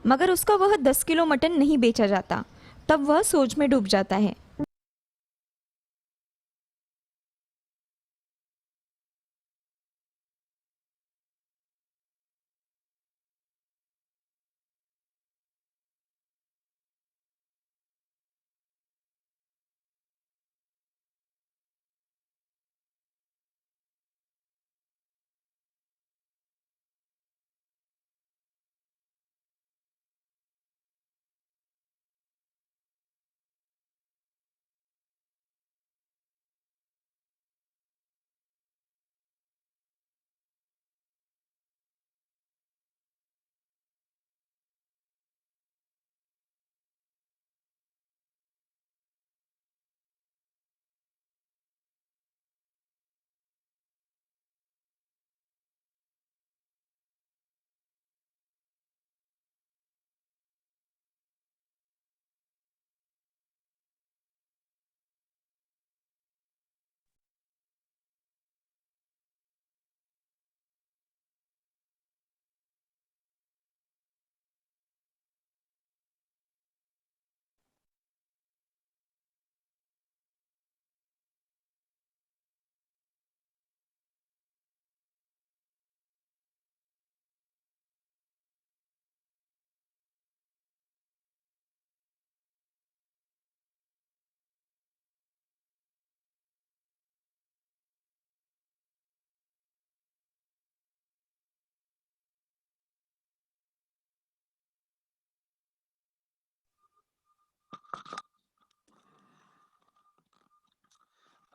मगर उसका वह 10 किलो मटन नहीं बेचा जाता। तब वह सोच में डूब जाता है।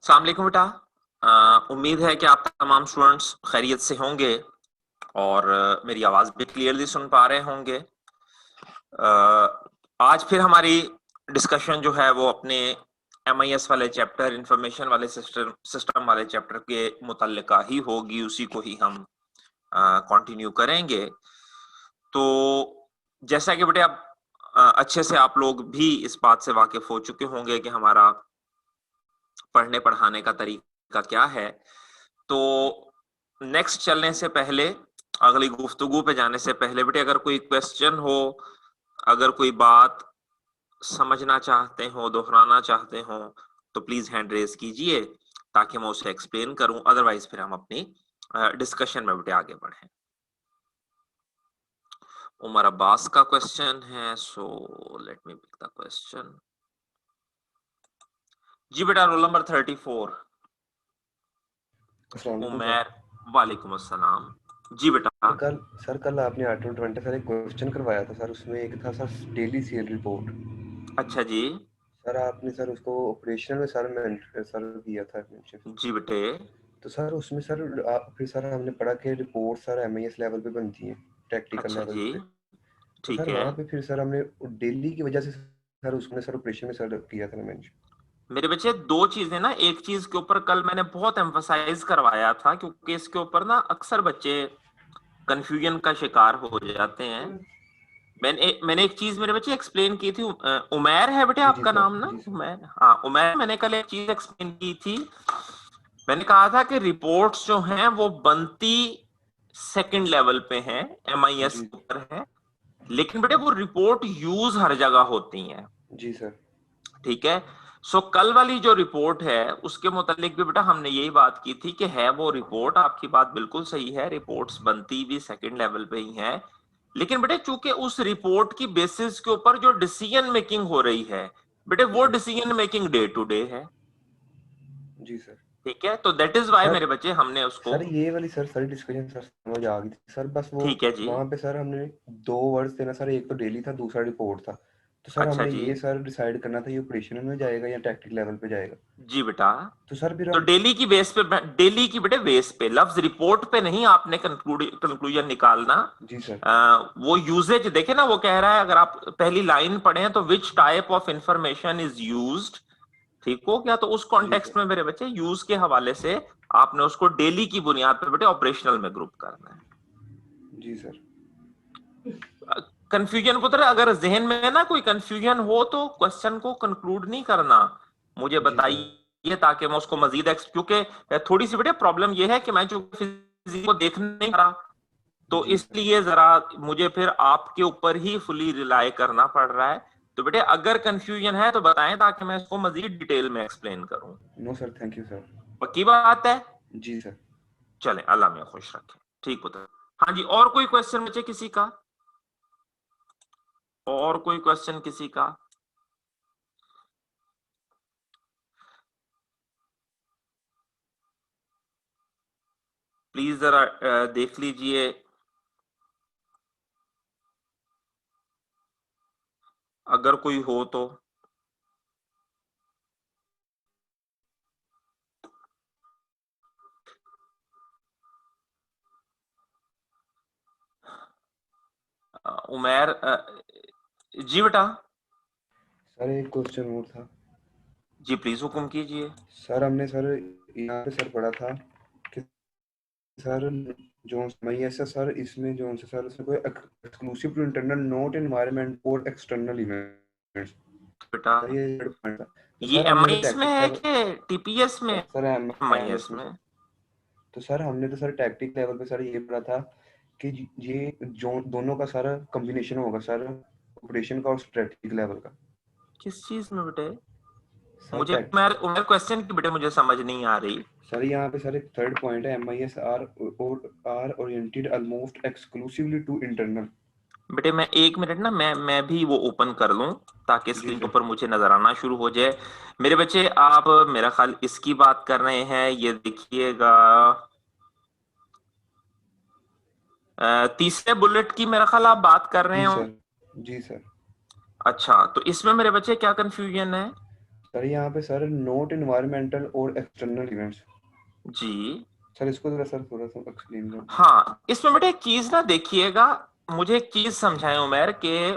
अस्सलाम वालेकुम बेटा। उम्मीद है कि आप तमाम स्टूडेंट्स खैरियत से होंगे और मेरी आवाज भी क्लियरली सुन पा रहे होंगे। आज फिर हमारी डिस्कशन जो है वो अपने MIS वाले चैप्टर, इंफॉर्मेशन वाले सिस्टम वाले चैप्टर के मुतल्लिका ही होगी, उसी को ही हम कंटिन्यू करेंगे। तो जैसा कि बेटे अब अच्छे से आप लोग भी इस बात से वाकिफ हो चुके होंगे कि हमारा पढ़ने पढ़ाने का तरीका क्या है, तो नेक्स्ट चलने से पहले, अगली गुफ्तगू पे जाने से पहले बेटे, अगर कोई क्वेश्चन हो, अगर कोई बात समझना चाहते हो, दोहराना चाहते हो, तो प्लीज हैंड रेज कीजिए ताकि मैं उसे एक्सप्लेन करूं। अदरवाइज फिर हम अपनी डिस्कशन में बेटे आगे बढ़ें। उमर अब्बास का क्वेश्चन है, so let me pick the question. जी बेटा, रोल नंबर 34 अस्सलाम वालेकुम सर। उमर। वालेकुम अस्सलाम। जी बेटा। कल आपने आर्टिकल 20 सर एक क्वेश्चन करवाया था सर, उसमें एक था सर डेली सेल रिपोर्ट। अच्छा जी। सर आपने सर उसको ऑपरेशनल में सर किया था मेंशन। जी बेटे। तो सर उसमें सर आप फिर सर हमने पढ़ा कि रिपोर्ट सर MIS लेवल पे बनती है, प्रैक्टिकल अच्छा लेवल जी। पे। तो ठीक सर है वहाँ पे फिर सर हमने डेली की वजह से सर उसमें सर ऑपरेशन में सर किया था मेंशन। मेरे बच्चे, दो चीजें ना, एक चीज के ऊपर कल मैंने बहुत एम्फसाइज करवाया था क्योंकि इसके ऊपर ना अक्सर बच्चे कंफ्यूजन का शिकार हो जाते हैं। मैंने एक चीज मेरे बच्चे एक्सप्लेन की थी। उमैर है बेटे जी आपका सर, नाम ना? जी सर। उमैर, हाँ उमैर। मैंने कल एक चीज एक्सप्लेन की थी। मैंने कहा था कि रिपोर्ट्स जो हैं वो बनती सेकंड लेवल पे हैं, MIS जी, के ऊपर है, लेकिन बेटे वो रिपोर्ट यूज हर जगह होती हैं। जी सर। ठीक है। सो कल वाली जो रिपोर्ट है उसके मुतालिक भी बेटा हमने यही बात की थी कि है वो रिपोर्ट, आपकी बात बिल्कुल सही है, रिपोर्ट्स बनती भी सेकंड लेवल पे ही है। लेकिन बेटे चूंकि उस रिपोर्ट की बेसिस के ऊपर जो डिसीजन मेकिंग हो रही है बेटे, वो जी, decision making day to day है। जी सर। ठीक है, तो दैट इज वाई सर मेरे बच्चे हमने उसको। सर ये वाली सर सारी डिस्कशन सर समझ आ गई थी सर, बस वो ठीक है जी। वहाँ पे सर हमने दो वर्ड्स थे ना सर, एक तो डेली था, दूसरा रिपोर्ट था। तो सर अच्छा हमने जी। ये सर डिसाइड करना था ये ऑपरेशनल में जाएगा या टैक्टिक लेवल पे जाएगा। जी बेटा। तो सर फिर तो हम डेली की बेस पे, डेली की बेटे बेस पे, लफ्ज रिपोर्ट पे नहीं आपने कंक्लूजन निकालना। जी सर, वो यूजेज देखे ना, वो कह रहा है, अगर आप पहली लाइन पढ़ें तो which type of information is used, ठीक हो क्या? तो उस जी कॉन्टेक्स्ट सर, में मेरे बच्चे यूज के हवाले से आपने उसको डेली की बुनियाद पे बेटे ऑपरेशनल में ग्रुप करना है। जी सर, कंफ्यूजन पुत्र, अगर जहन में ना कोई कंफ्यूजन हो तो क्वेश्चन को कंक्लूड नहीं करना, मुझे जी सर, बताइए ताकि मैं उसको मजीद क्योंकि थोड़ी सी बेटे प्रॉब्लम ये है कि मैं जो फिजिक्स को देख नहीं पा रहा, तो जी सर। इसलिए जरा मुझे फिर आपके ऊपर ही फुली रिलाय करना पड़ रहा है। तो बेटे अगर कंफ्यूजन है तो बताएं ताकि मैं इसको मजीद डिटेल में एक्सप्लेन करूं। No sir, thank you sir. पक्की बात है? जी सर। चलें, अल्लाह में खुश रखे। ठीक होता है। हाँ जी, और कोई क्वेश्चन बचे किसी का? और कोई क्वेश्चन किसी का? प्लीज जरा देख लीजिए। अगर कोई हो तो। उमैर, जी बेटा। सर एक क्वेश्चन और था। जी प्लीज हुक्म कीजिए। सर हमने सर यहाँ पे सर पढ़ा था कि सर जो मैया से सर इसमें जो से सर से कोई exclusive to internal note environment और एक्सटर्नल इवेंट्स। बेटा सर ये थर्ड पॉइंट था। तो ये सर हमने तो एमआईएस में टैक्टिक है लेवल, कि टीपीएस में? सर एमआईएस एमएस में में। सर। तो सर हमने तो सर टैक्टिक लेवल पे सर ये पढ़ा था कि ये जो दोनों का सारा कॉम्बिनेशन होगा सर, ऑपरेशन का और स्ट्रेटेजिक लेवल का। किस चीज में बेटे? सर मुझे उमर क्वेश्चन की बेटे मुझे समझ नहीं आ रही। सर यहाँ पे सर एक थर्ड पॉइंट है, MIS are oriented almost exclusively to internal. बेटे मैं 1 मिनट ना, मैं भी वो ओपन कर लूं ताकि जी स्क्रीन के सर। ऊपर मुझे नजर आना शुरू हो जाए। मेरे बच्चे आप मेरा ख्याल इसकी बात कर रहे हैं, ये देखिएगा तीसरे बुलेट की मेरा ख्याल आप बात कर रहे जी हो। सर। जी सर। अच्छा, तो इसमें मेरे बच्चे क्या कंफ्यूजन है? सर यहाँ पे सर नोट एनवायरमेंटल और एक्सटर्नल इवेंट्स। जी सर इसको जरा सर थोड़ा सा एक्सप्लेन कर। हाँ, इसमें बेटे एक चीज ना देखिएगा, मुझे एक चीज समझाएं उमर के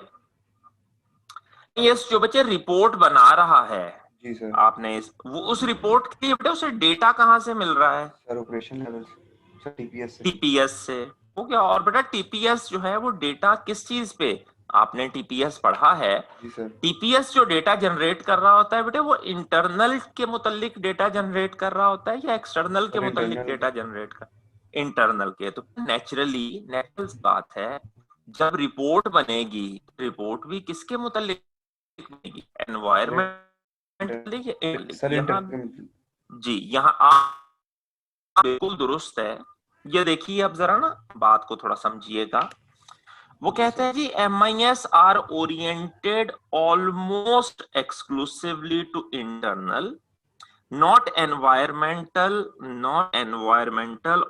ये जो बच्चे रिपोर्ट बना रहा है, जी सर। आपने वो उस रिपोर्ट के लिए बेटे उसे डेटा कहाँ से मिल रहा है? Sir operation level sir TPS से। टीपीएस से। हो गया। और बेटा टीपीएस जो है वो डेटा किस चीज पे? आपने टीपीएस पढ़ा है। जी सर। टीपीएस जो डेटा जनरेट कर रहा होता है बेटे वो इंटरनल के मुतालिक डेटा जनरेट कर रहा होता है या एक्सटर्नल के सर मुतालिक इंटरनल। डेटा जनरेट कर? इंटरनल के। तो नेचुरल बात है, जब रिपोर्ट बनेगी, रिपोर्ट भी किसके मुतालिक बनेगी? एनवायरमेंट या सर यहाँ? इंटर। जी, यहाँ आप बिल्कुल दुरुस्त है। ये देखिए, अब जरा ना बात को थोड़ा समझिएगा। वो जी कहते सर। हैं जी MIS are oriented almost exclusively to internal, not environmental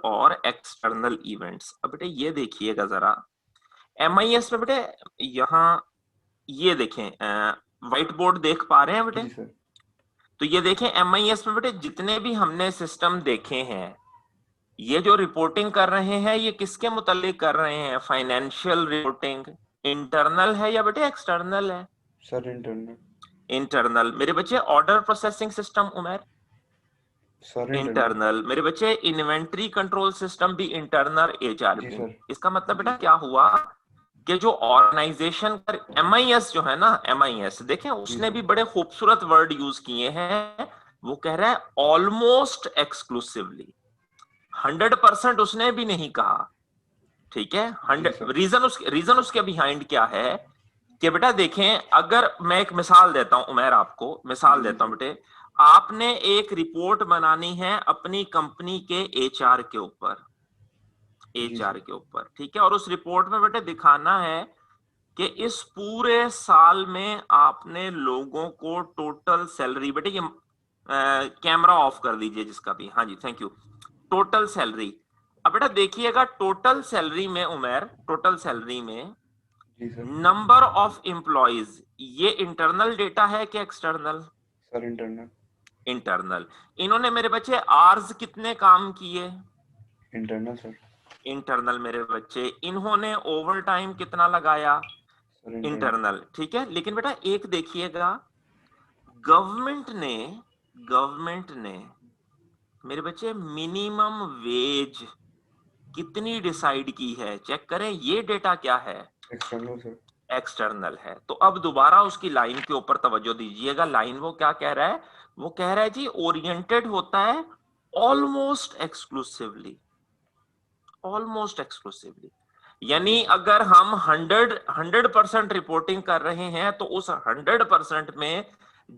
और एक्सटर्नल इवेंट्स। अब बेटे ये देखिएगा जरा, MIS में बेटे यहाँ ये देखें, व्हाइट बोर्ड देख पा रहे हैं बेटे? जी सर। तो ये देखें MIS में बेटे जितने भी हमने सिस्टम देखे हैं, ये जो रिपोर्टिंग कर रहे हैं ये किसके मुतालिक कर रहे हैं? Financial reporting. इंटरनल है या बेटे एक्सटर्नल है? Sir internal. इंटरनल। मेरे बच्चे order processing system Umar, sir internal. Internal. मेरे बच्चे इन्वेंट्री कंट्रोल सिस्टम भी इंटरनल, जी HRP। सर। इसका मतलब जी बेटा सर। क्या हुआ कि जो ऑर्गेनाइजेशन पर MIS जो है ना, MIS देखें जी उसने सर। भी बड़े खूबसूरत वर्ड यूज किए हैं। वो कह रहा है ऑलमोस्ट एक्सक्लूसिवली, 100% उसने भी नहीं कहा। ठीक है, जी 100 सर। रीजन उसके बिहाइंड क्या है कि बेटा देखें, अगर मैं एक मिसाल देता हूं उमर, आपको मिसाल जी देता हूं सर। बेटे, आपने एक रिपोर्ट बनानी है अपनी कंपनी के HR के ऊपर, जी HR सर। के ऊपर, ठीक है? और उस रिपोर्ट में बेटे दिखाना है कि इस पूरे साल में आपने लोगों को टोटल सैलरी, बेटे ये कैमरा ऑफ कर दीजिए जिसका भी, हाँ जी थैंक यू। टोटल सैलरी, अब बेटा देखिएगा टोटल सैलरी में उमर, टोटल सैलरी में जी सर। नंबर ऑफ एम्प्लॉयज, ये इंटरनल डेटा है कि एक्सटर्नल? Sir internal. इंटरनल। इन्होंने मेरे बच्चे आर्स कितने काम किए? Internal sir. इंटरनल। मेरे बच्चे इन्होंने ओवर टाइम कितना लगाया? Sir internal. इंटरनल। ठीक है, लेकिन बेटा एक देखिएगा, गवर्नमेंट ने मेरे बच्चे मिनिमम वेज कितनी डिसाइड की है? चेक करें, ये डेटा क्या है? External sir. एक्सटर्नल है। तो अब दोबारा उसकी लाइन के ऊपर तवज्जो दीजिएगा। लाइन वो क्या कह रहा है? वो कह रहा है जी ओरिएंटेड होता है ऑलमोस्ट एक्सक्लूसिवली, ऑलमोस्ट एक्सक्लूसिवली। यानी अगर हम 100% रिपोर्टिंग कर रहे हैं तो उस 100% में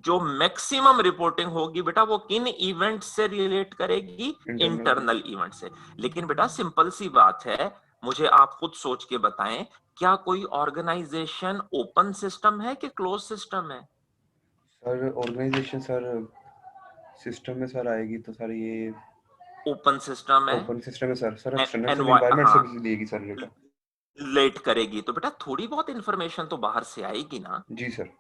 जो मैक्सिमम रिपोर्टिंग होगी बेटा वो किन इवेंट से रिलेट करेगी? इंटरनल इवेंट से। लेकिन बेटा सिंपल सी बात है, मुझे आप खुद सोच के बताएं, क्या कोई ऑर्गेनाइजेशन ओपन सिस्टम है कि क्लोज सिस्टम है? सर ऑर्गेनाइजेशन सर सिस्टम में सर आएगी तो सर ये ओपन सिस्टम है। ओपन सिस्टम है सर। सर एक्सटर्नल से एनवा एनवायरनमेंट से हाँ, भी लेगी सर डेटा। लेट करेगी तो बेटा थोड़ी बहुत इंफॉर्मेशन तो बाहर से आएगी ना। जी सर।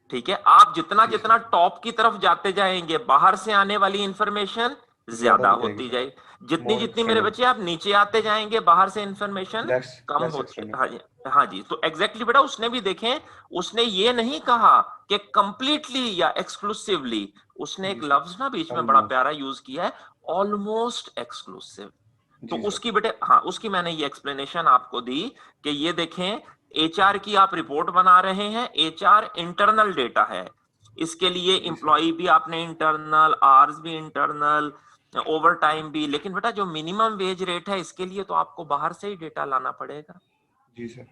ठीक है, आप जितना जी जितना सर। टॉप की तरफ जाते जाएंगे बाहर से आने वाली इंफॉर्मेशन ज्यादा ज्यादा हो जाएगी होती सर। जाएगी। जितनी मोर जितनी मेरे एक्सटर्नल। बच्चे आप नीचे आते जाएंगे बाहर से इंफॉर्मेशन लेस कम लेस होती। एक्सटर्नल। हाँ जी, हाँ जी। तो एग्जैक्टली बेटा उसने भी देखें, उसने ये नहीं कहा कि कंप्लीटली या एक्सक्लूसिवली, उसने जी एक सर। लफ्ज ना बीच में बड़ा ऑलमोस्ट। प्यारा यूज किया है, ऑलमोस्ट एक्सक्लूसिव। तो जी सर। उसकी बेटे हाँ, उसकी मैंने ये एक्सप्लेनेशन आपको दी कि ये देखें, एचआर की आप रिपोर्ट बना रहे हैं, एचआर इंटरनल डेटा है, इसके लिए जी सर। इंप्लॉय भी आपने इंटरनल, आवर्स भी इंटरनल, ओवर टाइम भी। लेकिन बेटा जो मिनिमम वेज रेट है इसके लिए तो आपको बाहर से ही डेटा लाना पड़ेगा। जी सर।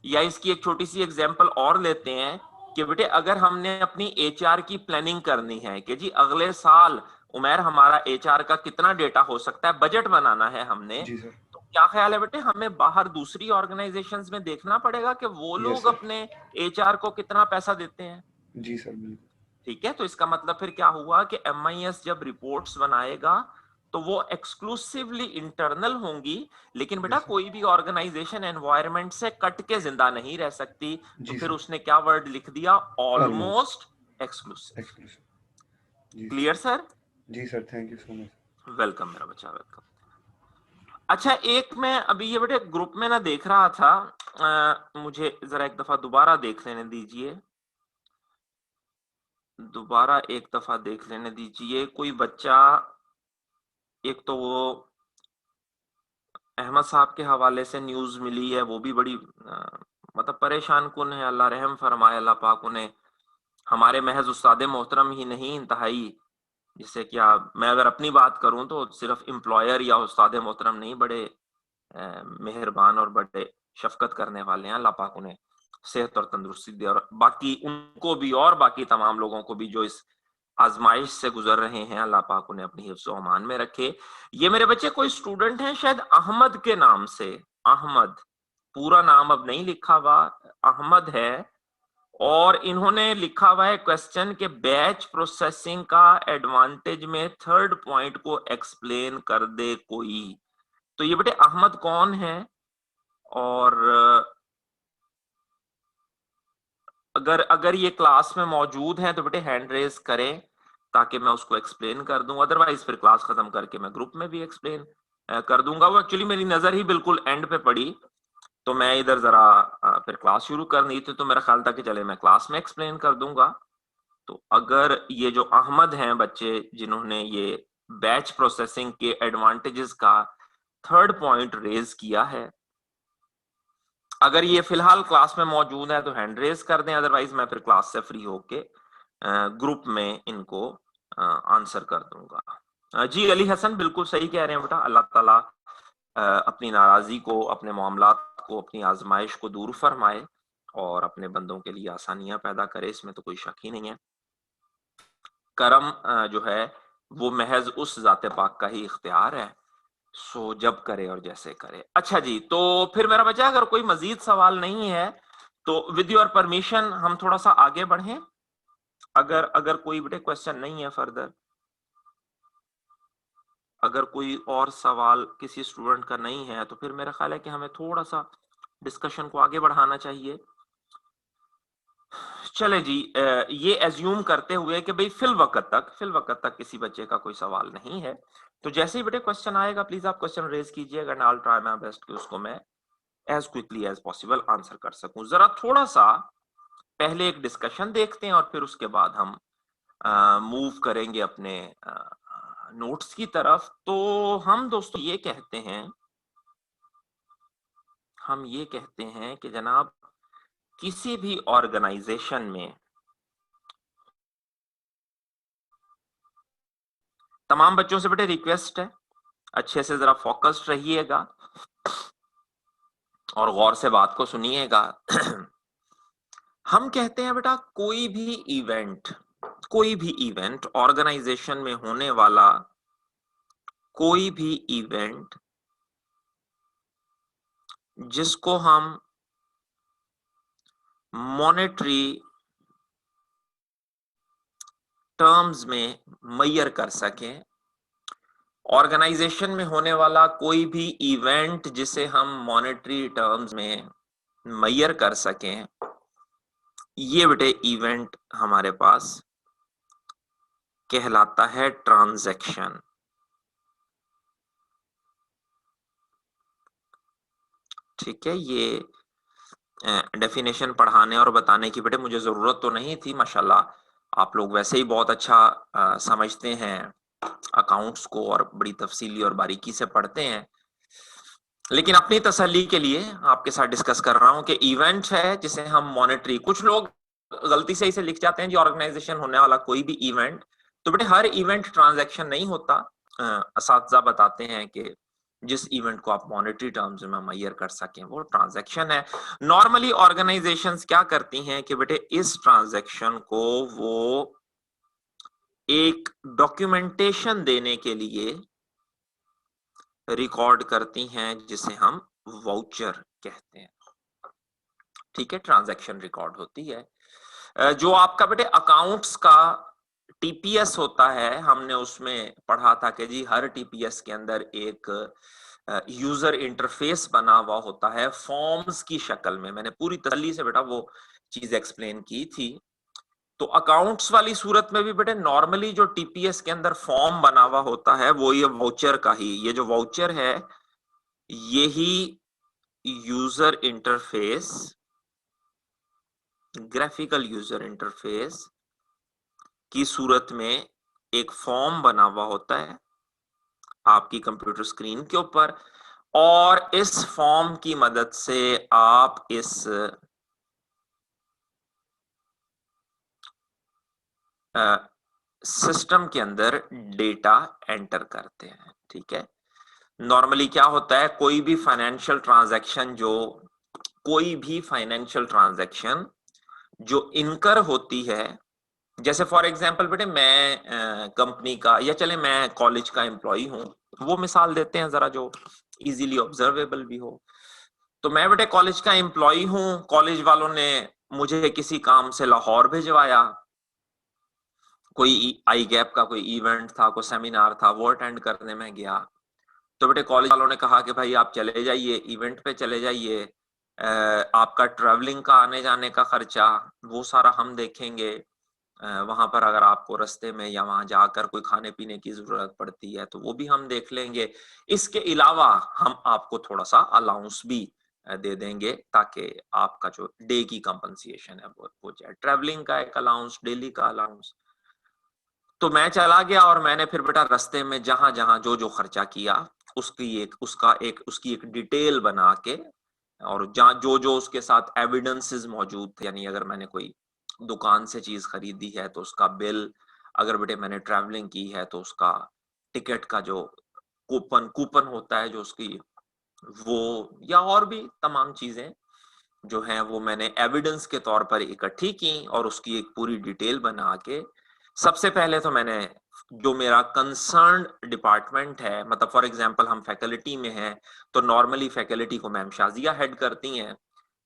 या इसकी एक छोटी सी एग्जांपल और लेते हैं कि बेटे अगर हमने अपनी एचआर की प्लानिंग करनी है कि जी अगले साल उमेर हमारा एचआर का कितना डेटा हो सकता है, बजट बनाना है हमने, जी सर। तो क्या ख्याल है बेटे हमें बाहर दूसरी ऑर्गेनाइजेशंस में देखना पड़ेगा कि वो यस लोग सर। अपने एचआर को कितना पैसा देते हैं। जी सर बिल्कुल। ठीक है, तो इसका मतलब फिर क्या हुआ कि एमआईएस जब रिपोर्ट्स बनाएगा तो वो एक्सक्लूसिवली इंटरनल होंगी। लेकिन बेटा यस सर। कोई भी ऑर्गेनाइजेशन एनवायरनमेंट से कट के जिंदा नहीं रह सकती, तो जी फिर सर। उसने क्या वर्ड लिख दिया? Almost almost exclusive. एक्सक्लूसिव। जी क्लियर सर? सर। जी sir thank you so much. Welcome मेरा बच्चा, वेलकम। अच्छा, एक मैं अभी ये बेटे ग्रुप में ना देख रहा था, मुझे जरा एक दफा दोबारा देख लेने दीजिए, दोबारा एक दफा देख लेने दीजिए। कोई बच्चा, एक तो वो अहमद साहब के हवाले से न्यूज मिली है, वो भी बड़ी मतलब परेशान कुन है। अल्लाह रहम फरमाए, अल्लाह पाक उन्हें, हमारे महज उस्ताद मोहतरम ही नहीं, इंतहाई, जिससे क्या मैं अगर अपनी बात करूं तो सिर्फ एम्प्लॉयर या उस्ताद मोहतरम नहीं, बड़े मेहरबान और बड़े शफकत करने वाले हैं। अल्लाह पाक उन्हें सेहत और तंदुरुस्ती दे, और बाकी उनको भी और बाकी तमाम लोगों को भी जो इस आजमाइश से गुजर रहे हैं, अल्लाह पाक उन्हें अपनी हिफ्ज़ व अमान में रखे। ये मेरे बच्चे कोई स्टूडेंट हैं शायद अहमद के नाम से, अहमद, पूरा नाम अब नहीं लिखा हुआ, अहमद है, और इन्होंने लिखा हुआ है क्वेश्चन के बैच प्रोसेसिंग का एडवांटेज में थर्ड पॉइंट को एक्सप्लेन कर दे कोई। तो ये बेटे अहमद कौन है? और अगर अगर ये क्लास में मौजूद है तो बेटे हैंड रेज करें ताकि मैं उसको एक्सप्लेन कर दूं, अदरवाइज फिर क्लास खत्म करके मैं ग्रुप में भी एक्सप्लेन कर दूंगा। वो एक्चुअली मेरी नजर ही बिल्कुल एंड पे पड़ी, तो मैं इधर जरा फिर क्लास शुरू करनी थी, तो मेरा ख्याल था कि चले मैं क्लास में एक्सप्लेन कर दूंगा। तो अगर ये जो अहमद हैं बच्चे जिन्होंने ये बैच प्रोसेसिंग के एडवांटेजेस का थर्ड पॉइंट रेज किया है, अगर ये फिलहाल क्लास में मौजूद है तो हैंड रेज कर दें, अदरवाइज मैं फिर क्लास से फ्री होके ग्रुप में इनको आंसर कर दूंगा। जी अली हसन बिल्कुल सही कह रहे हैं बेटा, अल्लाह ताला अपनी नाराजगी को, अपने मामलात को, अपनी आजमाइश को दूर फरमाए और अपने बंदों के लिए आसानियां पैदा करे, इसमें तो कोई शक ही नहीं है। करम जो है वो महज उस जाते पाक का ही इख्तियार है, सो जब करे और जैसे करे। अच्छा जी, तो फिर मेरा बच्चा अगर कोई मजीद सवाल नहीं है तो विद योर परमिशन हम थोड़ा सा आगे बढ़ें। अगर अगर कोई बेटे क्वेश्चन नहीं है फर्दर, अगर कोई और सवाल किसी स्टूडेंट का नहीं है तो फिर मेरा ख्याल है कि हमें थोड़ा सा डिस्कशन को आगे बढ़ाना चाहिए। चले जी, ये एज्यूम करते हुए कि भाई फिल वक्त तक किसी बच्चे का कोई सवाल नहीं है, तो जैसे ही बेटे क्वेश्चन आएगा प्लीज आप क्वेश्चन रेज कीजिएगा and I will try my best कि उसको मैं as quickly as possible answer कर सकूं। जरा थोड़ा सा पहले एक डिस्कशन देखते हैं और फिर उसके बाद हम मूव करेंगे अपने नोट्स की तरफ। तो हम दोस्तों हम ये कहते हैं कि जनाब किसी भी ऑर्गेनाइजेशन में तमाम बच्चों से बेटे रिक्वेस्ट है, अच्छे से जरा फोकस्ड रहिएगा। और गौर से बात को सुनिएगा। हम कहते हैं बेटा कोई भी इवेंट ऑर्गेनाइजेशन में होने वाला कोई भी इवेंट जिसको हम मॉनेटरी टर्म्स में मेजर कर सकें, ऑर्गेनाइजेशन में होने वाला कोई भी इवेंट जिसे हम मॉनेटरी टर्म्स में मेजर कर सकें, ये बेटे इवेंट हमारे पास कहलाता है ट्रांजैक्शन। ठीक है, ये डेफिनेशन पढ़ाने और बताने की बेटे मुझे जरूरत तो नहीं थी, माशाल्लाह आप लोग वैसे ही बहुत अच्छा समझते हैं अकाउंट्स को और बड़ी तफसीली और बारीकी से पढ़ते हैं, लेकिन अपनी तसल्ली के लिए आपके साथ डिस्कस कर रहा हूं कि इवेंट है जिसे हम मॉनेटरी, कुछ लोग गलती से इसे लिख जाते हैं जी ऑर्गेनाइजेशन होने वाला कोई भी इवेंट, तो बेटे हर इवेंट ट्रांजैक्शन नहीं होता। असातिज़ा बताते हैं कि जिस इवेंट को आप मॉनेटरी टर्म्स में मेजर कर सकें वो ट्रांजैक्शन है। नॉर्मली ऑर्गेनाइजेशंस क्या करती हैं कि बेटे इस ट्रांजैक्शन को वो एक डॉक्यूमेंटेशन देने के लिए रिकॉर्ड करती हैं जिसे हम वाउचर कहते हैं। ठीक है, ट्रांजैक्शन रिकॉर्ड होती है। जो आपका बेटे अकाउंट्स का टीपीएस होता है, हमने उसमें पढ़ा था कि जी हर टीपीएस के अंदर एक यूजर इंटरफेस बना हुआ होता है फॉर्म्स की शक्ल में। मैंने पूरी तसल्ली से बेटा वो चीज एक्सप्लेन की थी। तो अकाउंट्स वाली सूरत में भी बेटे नॉर्मली जो टीपीएस के अंदर फॉर्म बना हुआ होता है वो ये वाउचर का ही, ये जो वाउचर है यही user interface, graphical user interface की सूरत में एक फॉर्म बना हुआ होता है आपकी कंप्यूटर स्क्रीन के ऊपर, और इस फॉर्म की मदद से आप इस सिस्टम के अंदर डेटा एंटर करते हैं। ठीक है, नॉर्मली क्या होता है, कोई भी फाइनेंशियल ट्रांजैक्शन जो इनकर होती है, जैसे फॉर एग्जांपल बेटे मैं कंपनी का या चले मैं कॉलेज का एम्प्लॉय हूं, वो मिसाल देते हैं जरा जो इजीली ऑब्जर्वेबल भी हो। तो मैं बेटे कॉलेज का एम्प्लॉय हूं, कॉलेज वालों ने मुझे किसी काम से लाहौर भिजवाया, कोई आई गैप का कोई इवेंट था, कोई सेमिनार था, वो अटेंड करने में गया। तो बेटे कॉलेज वालों ने कहा कि भाई आप चले जाइए, इवेंट पे चले जाइए, आपका ट्रैवलिंग का आने जाने का खर्चा वो सारा हम देखेंगे, वहां पर अगर आपको रास्ते में या वहां जाकर कोई खाने पीने की जरूरत पड़ती है तो वो भी हम देख लेंगे। इसके अलावा हम आपको थोड़ा सा अलाउंस भी दे देंगे ताकि आपका जो डे की कंपनसेशन है वो हो जाए, ट्रैवलिंग का एक अलाउंस, डेली का अलाउंस। तो मैं चला गया और मैंने फिर बेटा रास्ते में जहां जहां जो जो खर्चा किया उसकी एक डिटेल बना के, और जहां जो जो उसके साथ एविडेंसेस मौजूद थे, यानी अगर मैंने कोई दुकान से चीज खरीदी है तो उसका बिल, अगर बेटे मैंने ट्रैवलिंग की है तो उसका टिकट का जो कूपन होता है जो उसकी, वो या और भी तमाम चीजें जो हैं वो मैंने एविडेंस के तौर पर इकट्ठी की और उसकी एक पूरी डिटेल बना के, सबसे पहले तो मैंने जो मेरा कंसर्न डिपार्टमेंट है, मतलब फॉर एग्जांपल हम फैकल्टी में हैं तो नॉर्मली फैकल्टी को मैम शाजिया हेड करती हैं,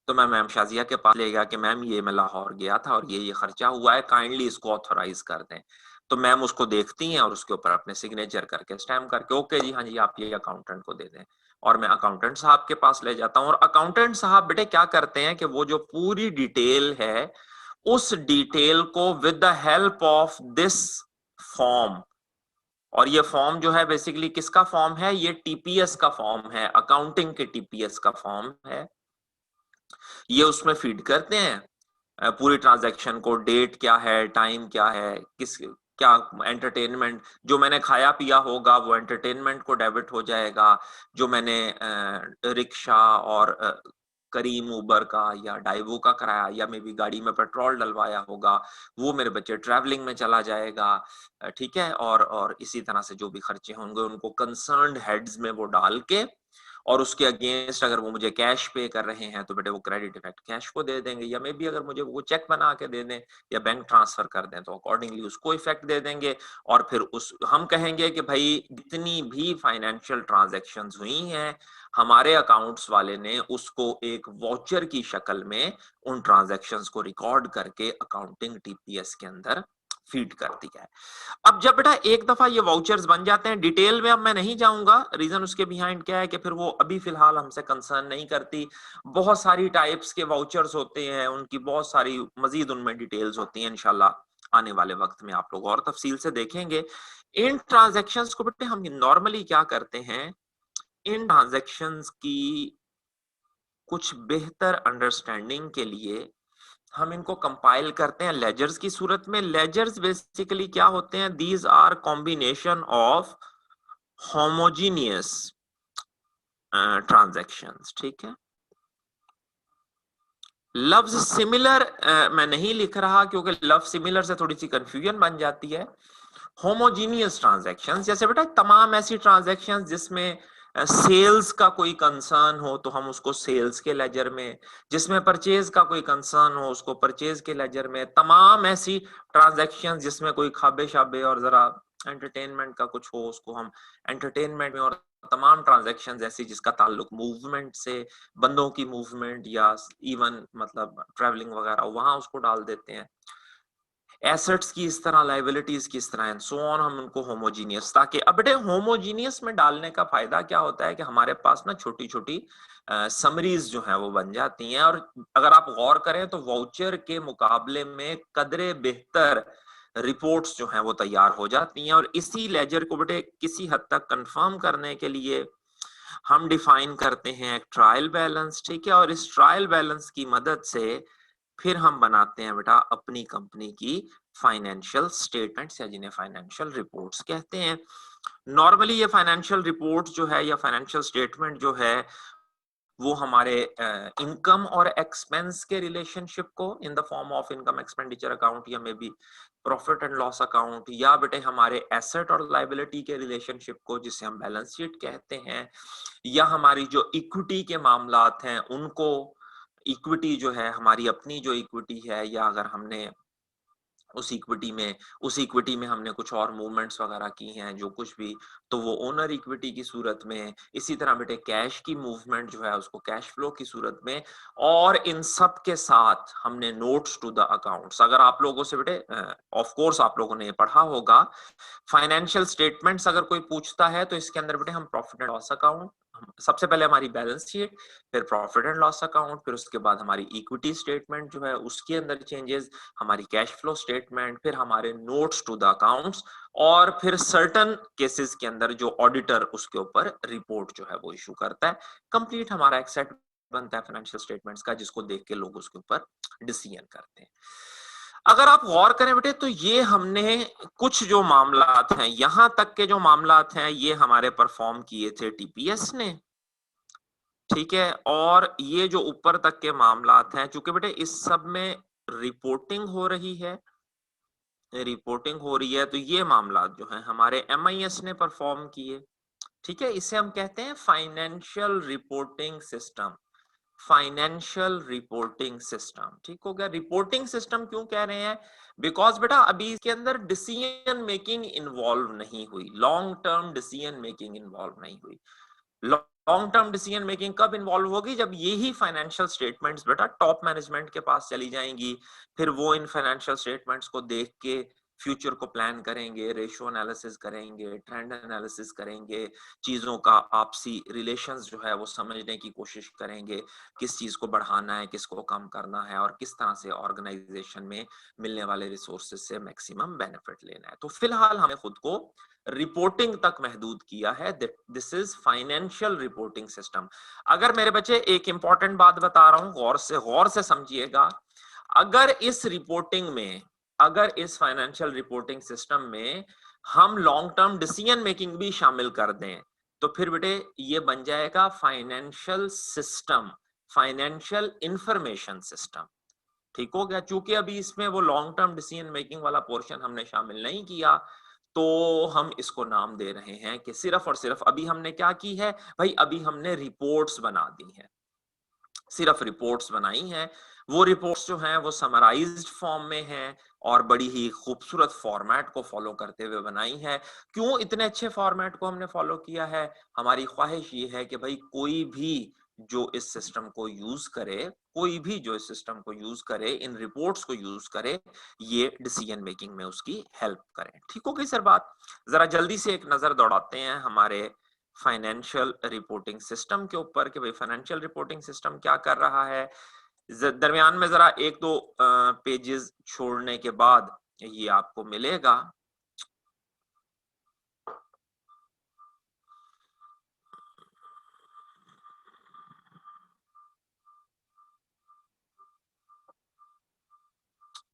तो मैं मैम शाजिया के पास ले गया कि मैम ये मैं लाहौर गया था और ये खर्चा हुआ है, काइंडली इसको ऑथोराइज कर दें। तो मैम उसको देखती हैं और उसके ऊपर अपने सिग्नेचर करके स्टैम्प करके ओके जी हाँ जी आप ये अकाउंटेंट को दे दें, और मैं अकाउंटेंट साहब के पास ले जाता हूँ। और अकाउंटेंट साहब बेटे क्या करते हैं कि वो जो पूरी डिटेल है उस डिटेल को with the help of this form, और ये फॉर्म जो है बेसिकली किसका फॉर्म है, ये टीपीएस का फॉर्म है, अकाउंटिंग के टीपीएस का फॉर्म है, ये उसमें फीड करते हैं पूरी ट्रांजैक्शन को, डेट क्या है, टाइम क्या है, किस क्या एंटरटेनमेंट, जो मैंने खाया पिया होगा वो एंटरटेनमेंट को डेबिट हो जाएगा, जो मैंने रिक्शा और करीम उबर का या डाइवो का कराया या मे बी गाड़ी में पेट्रोल डलवाया होगा वो मेरे बच्चे ट्रैवलिंग में चला जाएगा। ठीक है, और इसी तरह से जो भी खर्चे होंगे उनको कंसर्न्ड हेड्स में वो डाल के और उसके अगेंस्ट अगर वो मुझे कैश पे कर रहे हैं तो बेटे वो क्रेडिट इफेक्ट कैश को दे देंगे, या मे बी अगर मुझे वो चेक बना के दे दें या बैंक ट्रांसफर कर दें तो अकॉर्डिंगली उसको इफेक्ट दे देंगे। और फिर उस हम कहेंगे कि भाई जितनी भी फाइनेंशियल ट्रांजैक्शंस हुई हैं हमारे अकाउंट्स वाले ने उसको एक वाउचर की शक्ल में उन ट्रांजैक्शंस को रिकॉर्ड करके अकाउंटिंग टीपीएस के अंदर फीड कर दिया है। अब जब बेटा एक दफा ये वाउचर्स बन जाते हैं, डिटेल में अब मैं नहीं जाऊंगा, रीजन उसके बिहाइंड क्या है कि फिर वो अभी फिलहाल हमसे कंसर्न नहीं करती। बहुत सारी टाइप्स के वाउचर्स होते हैं, उनकी बहुत सारी मजीद उनमें डिटेल्स होती हैं, इंशाल्लाह आने वाले वक्त में आप लोग और तफसील से देखेंगे। इन ट्रांजैक्शंस को बेटे हम नॉर्मली क्या करते हैं, इन ट्रांजैक्शंस की कुछ बेहतर अंडरस्टैंडिंग के लिए हम इनको कंपाइल करते हैं लेजर्स की सूरत में। लेजर्स बेसिकली क्या होते हैं, these are combination of homogeneous transactions, ठीक है। लफ्ज सिमिलर मैं नहीं लिख रहा क्योंकि लफ्ज सिमिलर से थोड़ी सी कंफ्यूजन बन जाती है। होमोजीनियस ट्रांजैक्शंस जैसे बेटा तमाम ऐसी ट्रांजैक्शंस जिसमें सेल्स का कोई कंसर्न हो तो हम उसको सेल्स के लेजर में, जिसमें परचेज का कोई कंसर्न हो उसको परचेज के लेजर में, तमाम ऐसी ट्रांजैक्शंस जिसमें कोई खाबे शाबे और जरा एंटरटेनमेंट का कुछ हो उसको हम एंटरटेनमेंट में, और तमाम ट्रांजैक्शंस ऐसी जिसका ताल्लुक मूवमेंट से, बंदों की मूवमेंट या इवन मतलब ट्रैवलिंग वगैरह, वहां उसको डाल देते हैं। एसेट्स की इस तरह, लाइबिलिटीज की इस तरह एंड सो ऑन, हम उनको होमोजीनियस, ताकि अब बेटे होमोजीनियस में डालने का फायदा क्या होता है कि हमारे पास ना छोटी छोटी समरीज जो है वो बन जाती हैं, और अगर आप गौर करें तो वाउचर के मुकाबले में कदरे बेहतर रिपोर्ट्स जो हैं वो तैयार हो जाती हैं। और इसी लेजर को बेटे किसी हद तक कंफर्म करने के लिए हम डिफाइन करते हैं एक ट्रायल बैलेंस, ठीक है। और इस ट्रायल बैलेंस की मदद से फिर हम बनाते हैं बेटा अपनी कंपनी की फाइनेंशियल स्टेटमेंट्स या जिन्हें फाइनेंशियल रिपोर्ट्स कहते हैं। नॉर्मली ये फाइनेंशियल रिपोर्ट जो है या फाइनेंशियल स्टेटमेंट जो है वो हमारे इनकम और एक्सपेंस के रिलेशनशिप को in the form of income expenditure account या maybe profit and loss account, या बेटे हमारे एसेट और लाइबिलिटी के रिलेशनशिप को जिसे हम बैलेंस शीट कहते हैं, या हमारी जो इक्विटी के मामलात हैं उनको, इक्विटी जो है हमारी अपनी जो इक्विटी है, या अगर हमने उस इक्विटी में हमने कुछ और मूवमेंट्स वगैरह की हैं जो कुछ भी, तो वो ओनर इक्विटी की सूरत में। इसी तरह बेटे कैश की मूवमेंट जो है उसको कैश फ्लो की सूरत में। और इन सब के साथ हमने नोट्स टू द अकाउंट्स, अगर आप लोगों से बेटे ऑफ कोर्स आप लोगों ने पढ़ा होगा फाइनेंशियल स्टेटमेंट्स अगर कोई पूछता है तो इसके अंदर बेटे हम प्रॉफिट एंड लॉस अकाउंट, सबसे पहले हमारी बैलेंस शीट, फिर प्रॉफिट एंड लॉस अकाउंट, फिर उसके बाद हमारी इक्विटी स्टेटमेंट जो है उसके अंदर चेंजेस, हमारी कैश फ्लो स्टेटमेंट, फिर हमारे नोट्स टू द अकाउंट्स, और फिर सर्टन केसेस के अंदर जो ऑडिटर उसके ऊपर रिपोर्ट जो है वो इशू करता है। कंप्लीट हमारा एक सेट बनता है फाइनेंशियल स्टेटमेंट्स का जिसको देख के लोग उसके ऊपर डिसीजन करते हैं। अगर आप गौर करें बेटे तो ये हमने कुछ जो मामलात हैं, यहां तक के जो मामलात हैं ये हमारे परफॉर्म किए थे टीपीएस ने, ठीक है। और ये जो ऊपर तक के मामलात हैं, चूंकि बेटे इस सब में रिपोर्टिंग हो रही है, तो ये मामलात जो हैं हमारे एमआईएस ने परफॉर्म किए, ठीक है। इसे हम कहते हैं financial reporting system, financial reporting system, ठीक हो गया। रिपोर्टिंग सिस्टम क्यों कह रहे हैं, बिकॉज बेटा अभी इसके अंदर डिसीजन मेकिंग इन्वॉल्व नहीं हुई, long term decision making involve नहीं हुई। लॉन्ग टर्म डिसीजन मेकिंग कब इन्वॉल्व होगी, जब यही फाइनेंशियल स्टेटमेंट्स बेटा टॉप मैनेजमेंट के पास चली जाएंगी, फिर वो इन फाइनेंशियल स्टेटमेंट्स को देख के फ्यूचर को प्लान करेंगे, रेशियो एनालिसिस करेंगे, ट्रेंड एनालिसिस करेंगे, चीजों का आपसी रिलेशंस जो है वो समझने की कोशिश करेंगे, किस चीज को बढ़ाना है, किसको कम करना है, और किस तरह से ऑर्गेनाइजेशन में मिलने वाले रिसोर्सेज से मैक्सिमम बेनिफिट लेना है। तो फिलहाल हमें खुद को रिपोर्टिंग तक महदूद किया है, this is financial reporting system. अगर मेरे बच्चे एक इंपॉर्टेंट बात बता रहा हूं, गौर से समझिएगा, अगर इस रिपोर्टिंग में, अगर इस फाइनेंशियल रिपोर्टिंग सिस्टम में हम लॉन्ग टर्म डिसीजन मेकिंग भी शामिल कर दें तो फिर बेटे ये बन जाएगा financial system, financial information system, ठीक हो गया। चूंकि अभी इसमें वो लॉन्ग टर्म डिसीजन मेकिंग वाला पोर्शन हमने शामिल नहीं किया, तो हम इसको नाम दे रहे हैं कि सिर्फ और सिर्फ अभी हमने क्या की है भाई, अभी हमने रिपोर्ट्स बना दी हैं, सिर्फ रिपोर्ट्स बनाई हैं। वो रिपोर्ट्स जो हैं वो समराइज्ड फॉर्म में हैं और बड़ी ही खूबसूरत फॉर्मेट को फॉलो करते हुए बनाई है। क्यों इतने अच्छे फॉर्मेट को हमने फॉलो किया है? हमारी ख्वाहिश ये है कि भाई कोई भी जो इस सिस्टम को यूज करे, कोई भी जो इस सिस्टम को यूज करे, इन रिपोर्ट्स को यूज करे, ये डिसीजन मेकिंग में उसकी हेल्प करें। ठीक हो गई सर बात? जरा जल्दी से एक नजर दौड़ाते हैं हमारे फाइनेंशियल रिपोर्टिंग सिस्टम के ऊपर कि भाई फाइनेंशियल रिपोर्टिंग सिस्टम क्या कर रहा है। दरमियान में जरा एक दो पेजेस छोड़ने के बाद ये आपको मिलेगा।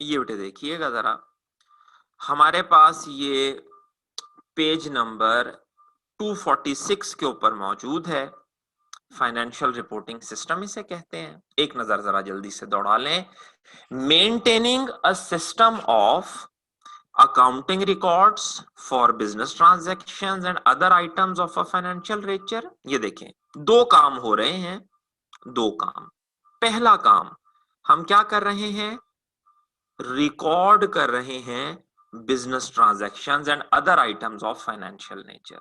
ये बेटे देखिएगा जरा, हमारे पास ये पेज नंबर 246 के ऊपर मौजूद है। फाइनेंशियल रिपोर्टिंग सिस्टम इसे कहते हैं। एक नजर जरा जल्दी से दौड़ा लें। Maintaining a system of accounting records for business transactions and other items of a financial nature। ये देखें, दो काम हो रहे हैं, दो काम। पहला काम हम क्या कर रहे हैं? रिकॉर्ड कर रहे हैं business transactions and other items of financial nature.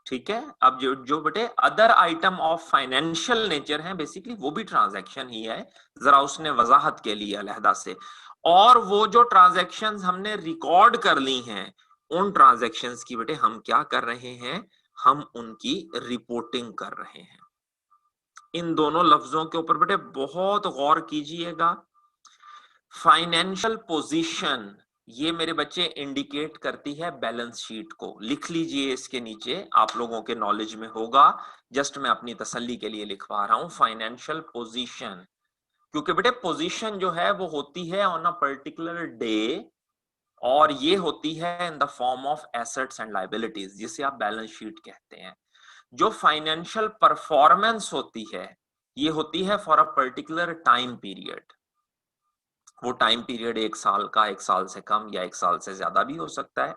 ठीक है, अब जो बेटे other item of financial nature है, बेसिकली वो भी ट्रांजैक्शन ही है, जरा उसने वजाहत के लिए अलहदा से। और वो जो ट्रांजैक्शंस हमने रिकॉर्ड कर ली हैं, उन ट्रांजैक्शंस की बेटे हम क्या कर रहे हैं? हम उनकी रिपोर्टिंग कर रहे हैं। इन दोनों लफ्जों के ऊपर बेटे बहुत गौर कीजिएगा। फाइनेंशियल पोजीशन, ये मेरे बच्चे इंडिकेट करती है बैलेंस शीट को। लिख लीजिए इसके नीचे, आप लोगों के नॉलेज में होगा, जस्ट मैं अपनी तसल्ली के लिए लिखवा रहा हूं फाइनेंशियल पोजीशन। क्योंकि बेटे पोजीशन जो है वो होती है ऑन अ पर्टिकुलर डे, और ये होती है इन the form of assets and liabilities, जिसे आप बैलेंस शीट कहते हैं। जो फाइनेंशियल परफॉर्मेंस होती है, ये होती है for a particular time period. वो टाइम पीरियड एक साल का, एक साल से कम या एक साल से ज्यादा भी हो सकता है,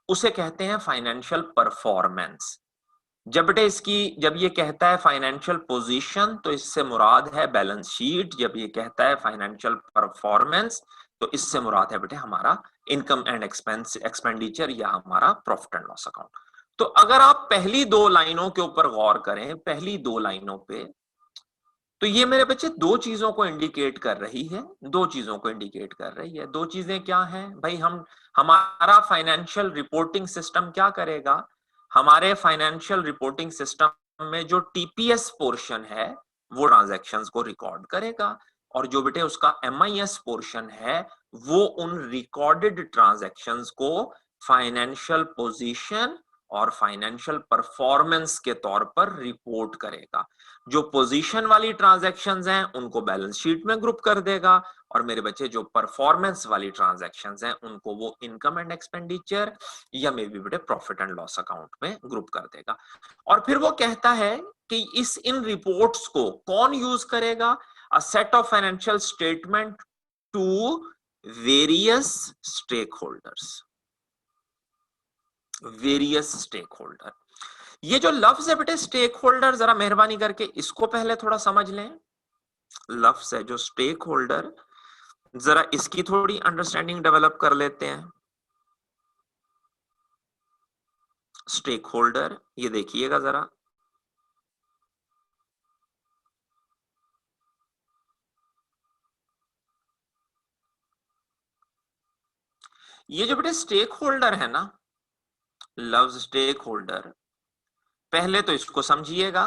उसे कहते हैं फाइनेंशियल परफॉर्मेंस। जब ये कहता है फाइनेंशियल पोजीशन, तो इससे मुराद है बैलेंस शीट। जब ये कहता है फाइनेंशियल परफॉर्मेंस, तो इससे मुराद है बेटे हमारा इनकम एंड एक्सपेंडिचर या हमारा प्रॉफिट एंड लॉस अकाउंट। तो अगर आप पहली दो लाइनों के ऊपर गौर करें, पहली दो लाइनों पे, तो ये मेरे बच्चे दो चीजों को इंडिकेट कर रही है। दो चीजों को इंडिकेट कर रही है। दो चीजें क्या हैं भाई? हमारा फाइनेंशियल रिपोर्टिंग सिस्टम क्या करेगा? हमारे फाइनेंशियल रिपोर्टिंग सिस्टम में जो टीपीएस पोर्शन है, वो ट्रांजैक्शंस को रिकॉर्ड करेगा, और जो बेटे उसका एमआईएस पोर्शन है, वो उन रिकॉर्डेड ट्रांजैक्शंस को फाइनेंशियल पोजीशन और फाइनेंशियल परफॉर्मेंस के तौर पर रिपोर्ट करेगा। जो पोजीशन वाली ट्रांजैक्शंस हैं उनको बैलेंस शीट में ग्रुप कर देगा, और मेरे बच्चे जो परफॉर्मेंस वाली ट्रांजैक्शंस हैं उनको वो इनकम एंड एक्सपेंडिचर या मे बी बेटे प्रॉफिट एंड लॉस अकाउंट में ग्रुप कर देगा। और फिर वो कहता है कि इन रिपोर्ट्स को कौन यूज करेगा? A set of financial statement to various stake holders. Various stake holder, ये जो लफ्ज है बेटे स्टेक होल्डर, जरा मेहरबानी करके इसको पहले थोड़ा समझ लें। लफ्ज है जो स्टेक होल्डर, जरा इसकी थोड़ी अंडरस्टैंडिंग डेवलप कर लेते हैं। स्टेक होल्डर, ये देखिएगा जरा, ये जो बेटे स्टेक होल्डर है ना, लफ्ज स्टेक होल्डर, पहले तो इसको समझिएगा।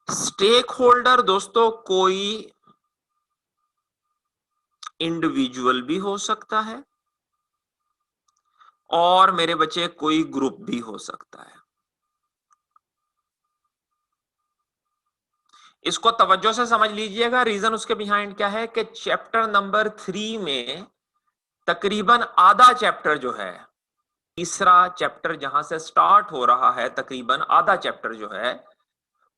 स्टेक होल्डर दोस्तों कोई इंडिविजुअल भी हो सकता है, और मेरे बच्चे कोई ग्रुप भी हो सकता है। इसको तवज्जो से समझ लीजिएगा। रीजन उसके बिहाइंड क्या है कि चैप्टर नंबर 3 में तकरीबन आधा चैप्टर जो है, तीसरा चैप्टर जहां से स्टार्ट हो रहा है, तकरीबन आधा चैप्टर जो है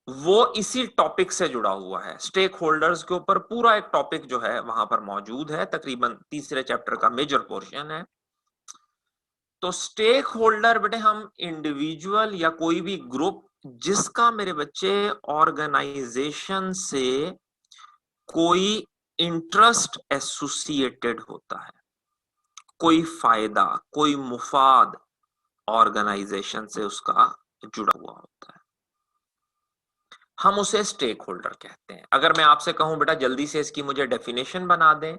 वो इसी टॉपिक से जुड़ा हुआ है। स्टेक होल्डर्स के ऊपर पूरा एक टॉपिक जो है वहां पर मौजूद है, तकरीबन तीसरे चैप्टर का मेजर पोर्शन है। तो स्टेक होल्डर बेटे हम इंडिविजुअल या कोई भी ग्रुप जिसका मेरे बच्चे ऑर्गेनाइजेशन से कोई इंटरेस्ट एसोसिएटेड होता है, कोई फायदा, कोई मुफाद ऑर्गेनाइजेशन से उसका जुड़ा हुआ होता है, हम उसे स्टेक होल्डर कहते हैं। अगर मैं आपसे कहूं बेटा जल्दी से इसकी मुझे डेफिनेशन बना दें,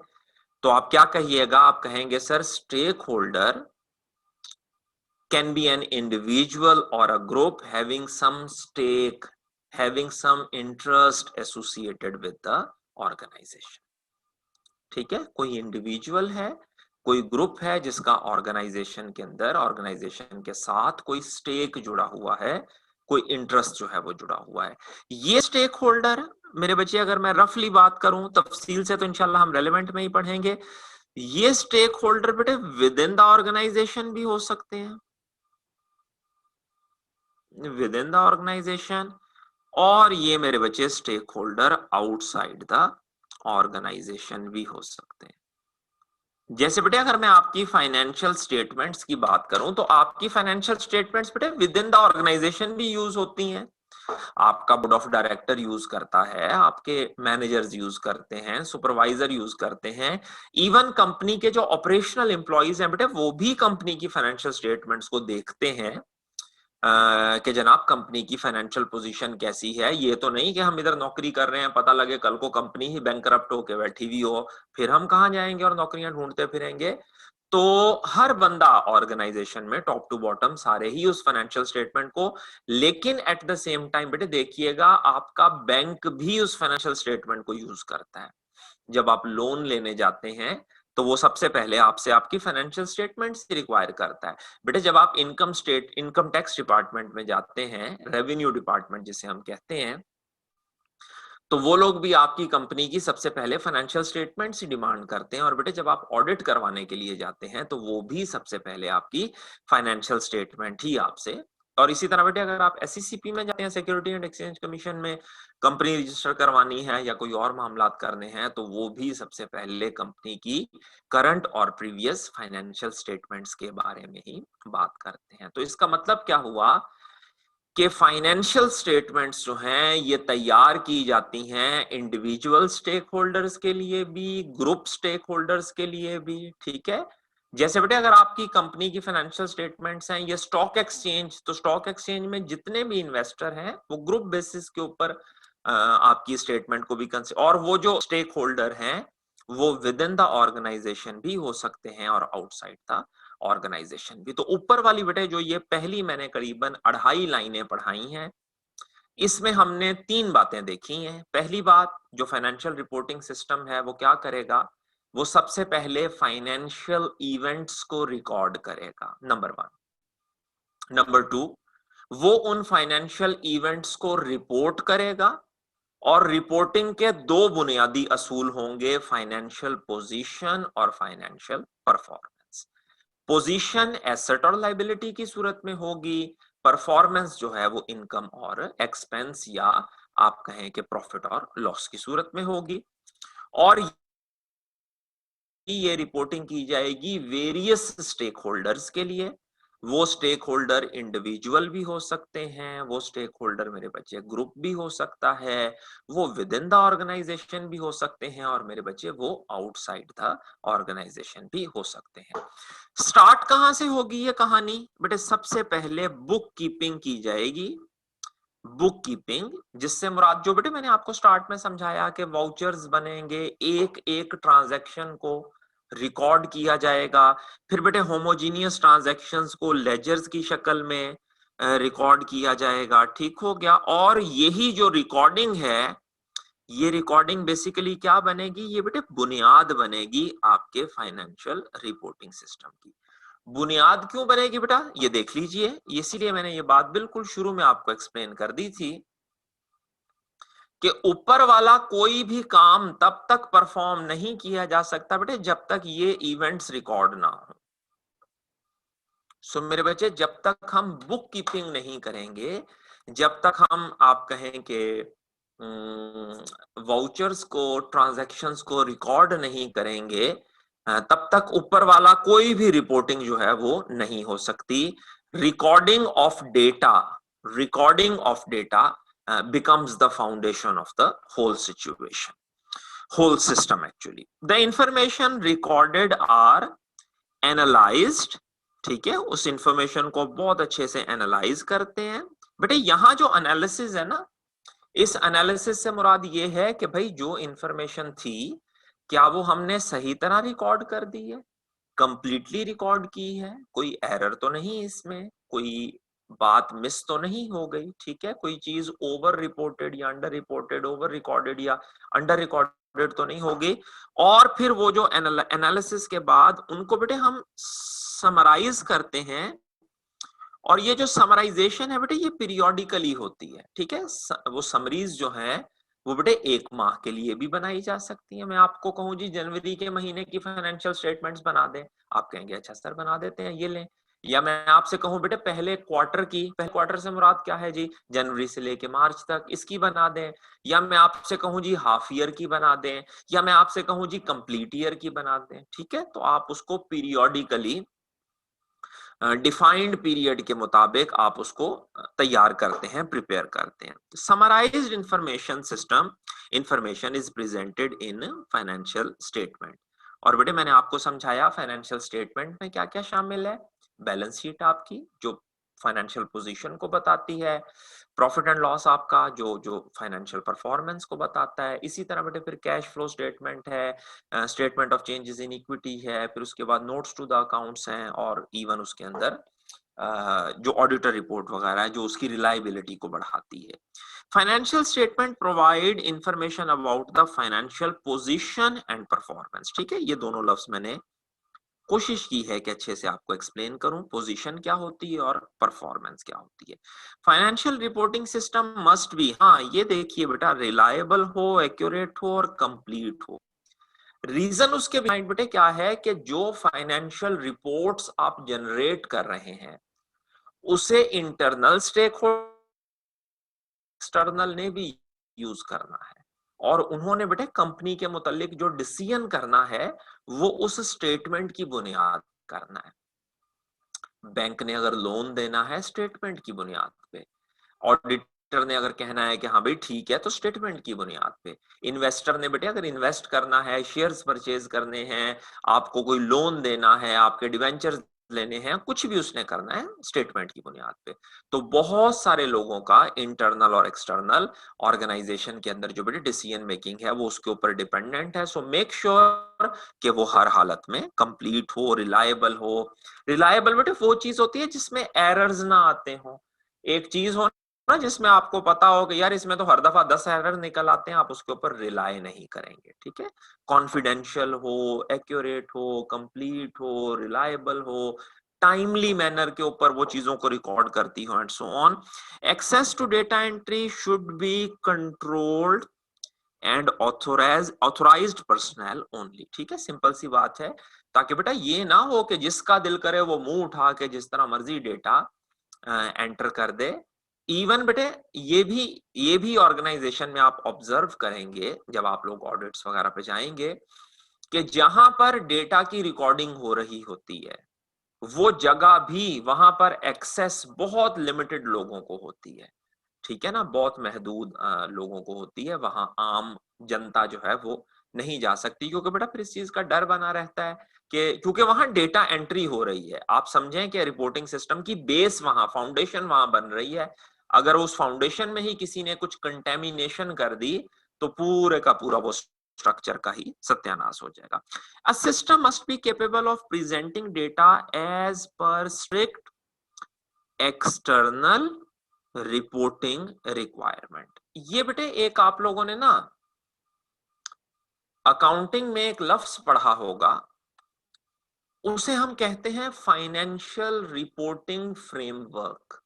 तो आप क्या कहिएगा? आप कहेंगे sir stake holder can be an individual or a group having some stake, having some interest associated with the organization. ठीक है, कोई इंडिविजुअल है, कोई ग्रुप है जिसका ऑर्गेनाइजेशन के अंदर, ऑर्गेनाइजेशन के साथ कोई स्टेक जुड़ा हुआ है, कोई इंटरेस्ट जो है वो जुड़ा हुआ है। ये स्टेक होल्डर मेरे बच्चे, अगर मैं रफली बात करूं, तफसील से तो इंशाल्लाह हम रेलेवेंट में ही पढ़ेंगे, ये स्टेक होल्डर बेटे विद इन द ऑर्गेनाइजेशन भी हो सकते हैं, विद इन द ऑर्गेनाइजेशन, और ये मेरे बच्चे stake holder outside the organisation भी हो सकते हैं। जैसे बेटे अगर मैं आपकी फाइनेंशियल स्टेटमेंट्स की बात करूं, तो आपकी फाइनेंशियल स्टेटमेंट्स बेटे विद इन द ऑर्गेनाइजेशन भी यूज होती हैं। आपका बोर्ड ऑफ डायरेक्टर यूज करता है, आपके मैनेजर्स यूज करते हैं, सुपरवाइजर यूज करते हैं, इवन कंपनी के जो ऑपरेशनल एम्प्लॉइज हैं बेटे वो भी कंपनी की फाइनेंशियल स्टेटमेंट्स को देखते हैं कि जनाब कंपनी की फाइनेंशियल पोजीशन कैसी है। ये तो नहीं कि हम इधर नौकरी कर रहे हैं, पता लगे कल को कंपनी ही बैंकरप्ट होके बैठी हुई हो, फिर हम कहाँ जाएंगे और नौकरियां ढूंढते फिरेंगे। तो हर बंदा ऑर्गेनाइजेशन में टॉप टू बॉटम सारे ही उस फाइनेंशियल स्टेटमेंट को, लेकिन एट द सेम टाइम बेटे देखिएगा आपका बैंक भी उस फाइनेंशियल स्टेटमेंट को यूज करता है। जब आप लोन लेने जाते हैं तो वो सबसे पहले आपसे आपकी फाइनेंशियल स्टेटमेंट्स रिक्वायर करता है। बेटे जब आप इनकम टैक्स डिपार्टमेंट में जाते हैं, रेवेन्यू डिपार्टमेंट जिसे हम कहते हैं, तो वो लोग भी आपकी कंपनी की सबसे पहले फाइनेंशियल स्टेटमेंट्स ही डिमांड करते हैं। और बेटे जब आप ऑडिट करवाने के लिए जाते हैं तो वो भी सबसे पहले आपकी फाइनेंशियल स्टेटमेंट ही आपसे। और इसी तरह बेटे अगर आप SECP में जाते हैं, सिक्योरिटी एंड एक्सचेंज कमीशन में कंपनी रजिस्टर करवानी है या कोई और मामलात करने हैं, तो वो भी सबसे पहले कंपनी की करंट और प्रीवियस फाइनेंशियल स्टेटमेंट्स के बारे में ही बात करते हैं। तो इसका मतलब क्या हुआ कि फाइनेंशियल स्टेटमेंट्स जो हैं ये तैयार की जाती हैं इंडिविजुअल स्टेक होल्डर्स के लिए भी, ग्रुप स्टेक होल्डर्स के लिए भी। ठीक है, जैसे बेटे अगर आपकी कंपनी की फाइनेंशियल स्टेटमेंट्स हैं ये स्टॉक एक्सचेंज, तो स्टॉक एक्सचेंज में जितने भी इन्वेस्टर हैं वो ग्रुप बेसिस के ऊपर आपकी स्टेटमेंट को भी कंसिडर, और वो जो स्टेक होल्डर हैं वो विद इन द ऑर्गेनाइजेशन भी हो सकते हैं और आउटसाइड द ऑर्गेनाइजेशन भी। तो ऊपर वाली बेटे जो ये पहली मैंने करीबन 2.5 लाइनें पढ़ाई हैं, इसमें हमने 3 बातें देखी हैं। पहली बात, जो फाइनेंशियल रिपोर्टिंग सिस्टम है वो क्या करेगा, वो सबसे पहले फाइनेंशियल इवेंट्स को रिकॉर्ड करेगा, नंबर 1। नंबर 2, वो उन फाइनेंशियल इवेंट्स को रिपोर्ट करेगा, और रिपोर्टिंग के 2 बुनियादी असूल होंगे, फाइनेंशियल पोजीशन और फाइनेंशियल परफॉर्मेंस। पोजीशन एसेट और लायबिलिटी की सूरत में होगी, परफॉर्मेंस जो है वो इनकम और एक्सपेंस या आप कहें कि प्रॉफिट और लॉस की सूरत में होगी। और ये रिपोर्टिंग की जाएगी वेरियस स्टेक होल्डर्स के लिए। वो स्टेक होल्डर इंडिविजुअल भी हो सकते हैं, वो स्टेक होल्डर मेरे बच्चे ग्रुप भी हो सकता है, वो विद इन द ऑर्गेनाइजेशन भी हो सकते हैं, और मेरे बच्चे वो आउटसाइड द ऑर्गेनाइजेशन भी हो सकते हैं। स्टार्ट कहां से होगी ये कहानी बेटे, सबसे पहले बुक कीपिंग की जाएगी। बुक कीपिंग जिससे मुराद जो बेटे मैंने आपको स्टार्ट में समझाया कि वाउचर्स बनेंगे, एक एक ट्रांजैक्शन को रिकॉर्ड किया जाएगा, फिर बेटे होमोजीनियस ट्रांजैक्शंस को लेजर्स की शक्ल में रिकॉर्ड किया जाएगा। ठीक हो गया। और यही जो रिकॉर्डिंग है, ये रिकॉर्डिंग बेसिकली क्या बनेगी, ये बेटे बुनियाद बनेगी आपके फाइनेंशियल रिपोर्टिंग सिस्टम की। बुनियाद क्यों बनेगी बेटा, ये देख लीजिए। इसीलिए मैंने ये बात बिल्कुल शुरू में आपको एक्सप्लेन कर दी थी कि ऊपर वाला कोई भी काम तब तक परफॉर्म नहीं किया जा सकता बेटे जब तक ये इवेंट्स रिकॉर्ड ना हो। सो मेरे बच्चे, जब तक हम बुक कीपिंग नहीं करेंगे, जब तक हम आप कहें कि वाउचर्स को, ट्रांजैक्शंस को रिकॉर्ड नहीं करेंगे, तब तक ऊपर वाला कोई भी रिपोर्टिंग जो है वो नहीं हो सकती। Recording of data becomes the foundation of the whole situation, whole system actually. The information recorded are analyzed, ठीक है, उस इंफॉर्मेशन को बहुत अच्छे से एनालाइज करते हैं। बेटे यहाँ जो एनालिसिस है ना, इस एनालिसिस से मुराद ये है कि भाई जो इंफॉर्मेशन थी क्या वो हमने सही तरह रिकॉर्ड कर दी है, कंप्लीटली रिकॉर्ड की है, कोई एरर तो नहीं इसमें, कोई बात मिस तो नहीं हो गई, ठीक है, कोई चीज ओवर रिपोर्टेड या अंडर रिपोर्टेड, ओवर रिकॉर्डेड या अंडर रिकॉर्डेड तो नहीं होगी। और फिर वो जो एनालिसिस के बाद उनको बेटे हम समराइज करते हैं, और ये जो समराइजेशन है बेटे ये पीरियोडिकली होती है, ठीक है। वो समरीज जो है वो बेटे 1 माह के लिए भी बनाई जा सकती है। मैं आपको कहूं जी जनवरी के महीने की फाइनेंशियल स्टेटमेंट्स बना दें, आप कहेंगे अच्छा सर बना देते हैं, ये लें। या मैं आपसे कहूं बेटे पहले क्वार्टर से मुराद क्या है जी, जनवरी से लेके मार्च तक, इसकी बना दें। या मैं आपसे कहूं जी हाफ ईयर की बना दें, या मैं आपसे कहूं जी कंप्लीट ईयर की बना दें, ठीक है। तो आप उसको पीरियोडिकली डिफाइंड पीरियड के मुताबिक आप उसको तैयार करते हैं, प्रिपेयर करते हैं। Summarised information is presented in financial statement. और बेटे मैंने आपको समझाया फाइनेंशियल स्टेटमेंट में क्या क्या शामिल है। बैलेंस शीट आपकी जो फाइनेंशियल पोजीशन को बताती है, प्रॉफिट एंड लॉस आपका जो फाइनेंशियल परफॉर्मेंस को बताता है। इसी तरह बेटे फिर कैश फ्लो स्टेटमेंट है, statement of changes in equity है, फिर उसके बाद नोट्स टू द अकाउंट्स हैं, और इवन उसके अंदर जो ऑडिटर रिपोर्ट वगैरह है जो उसकी रिलायबिलिटी को बढ़ाती है। Financial statement provide information about the financial position and performance, ठीक है। ये दोनों लफ्ज मैंने कोशिश की है कि अच्छे से आपको एक्सप्लेन करूं, पोजीशन क्या होती है और परफॉर्मेंस क्या होती है। Financial reporting system must B, हाँ ये देखिए बेटा, रिलायबल हो, एक्यूरेट हो और कंप्लीट हो। रीजन उसके बिहाइंड बेटे क्या है कि जो फाइनेंशियल रिपोर्ट्स आप जनरेट कर रहे हैं उसे इंटरनल स्टेक होल्डर, एक्सटर्नल ने भी यूज करना है, और उन्होंने बेटे कंपनी के मुतालिक जो डिसीजन करना है वो उस स्टेटमेंट की बुनियाद करना है। बैंक ने अगर लोन देना है स्टेटमेंट की बुनियाद पे, ऑडिटर ने अगर कहना है कि हाँ भाई ठीक है तो स्टेटमेंट की बुनियाद पे, इन्वेस्टर ने बेटे अगर इन्वेस्ट करना है, शेयर्स परचेज करने हैं, आपको कोई लोन देना है, आपके डिवेंचर्स लेने हैं, कुछ भी उसने करना है स्टेटमेंट की बुनियाद पे। तो बहुत सारे लोगों का इंटरनल और एक्सटर्नल ऑर्गेनाइजेशन के अंदर जो बेटे डिसीजन मेकिंग है वो उसके ऊपर डिपेंडेंट है। सो मेक श्योर कि वो हर हालत में कंप्लीट हो, रिलायबल हो। रिलायबल बेटे वो चीज होती है जिसमें एरर्स ना आते हो। एक चीज हो ना जिसमें आपको पता हो कि यार इसमें तो हर दफा 10 एरर निकल आते हैं, आप उसके ऊपर रिलाय नहीं करेंगे, ठीक है। कॉन्फिडेंशियल हो, एक्यूरेट हो, कंप्लीट हो, रिलायबल हो, टाइमली मैनर के ऊपर वो चीजों को रिकॉर्ड करती हो, and so on. Access to data entry should be controlled and authorised personal only, ठीक है। सिंपल सी बात है, ताकि बेटा ये ना हो कि जिसका दिल करे वो मुंह उठा के जिस तरह मर्जी डेटा एंटर कर दे। इवन बेटे ये भी ऑर्गेनाइजेशन में आप ऑब्जर्व करेंगे जब आप लोग ऑडिट्स वगैरह पे जाएंगे कि जहां पर डेटा की रिकॉर्डिंग हो रही होती है वो जगह भी, वहां पर एक्सेस बहुत लिमिटेड लोगों को होती है, ठीक है ना, बहुत महदूद लोगों को होती है। वहां आम जनता जो है वो नहीं जा सकती, क्योंकि बेटा फिर इस चीज का डर बना रहता है कि क्योंकि वहां डेटा एंट्री हो रही है। आप समझें कि रिपोर्टिंग सिस्टम की बेस वहां, फाउंडेशन वहां बन रही है। अगर उस फाउंडेशन में ही किसी ने कुछ कंटेमिनेशन कर दी तो पूरे का पूरा वो स्ट्रक्चर का ही सत्यानाश हो जाएगा। A system must be capable of presenting data as per strict external reporting requirement. ये बेटे एक आप लोगों ने ना अकाउंटिंग में एक लफ्ज पढ़ा होगा, उसे हम कहते हैं financial reporting framework.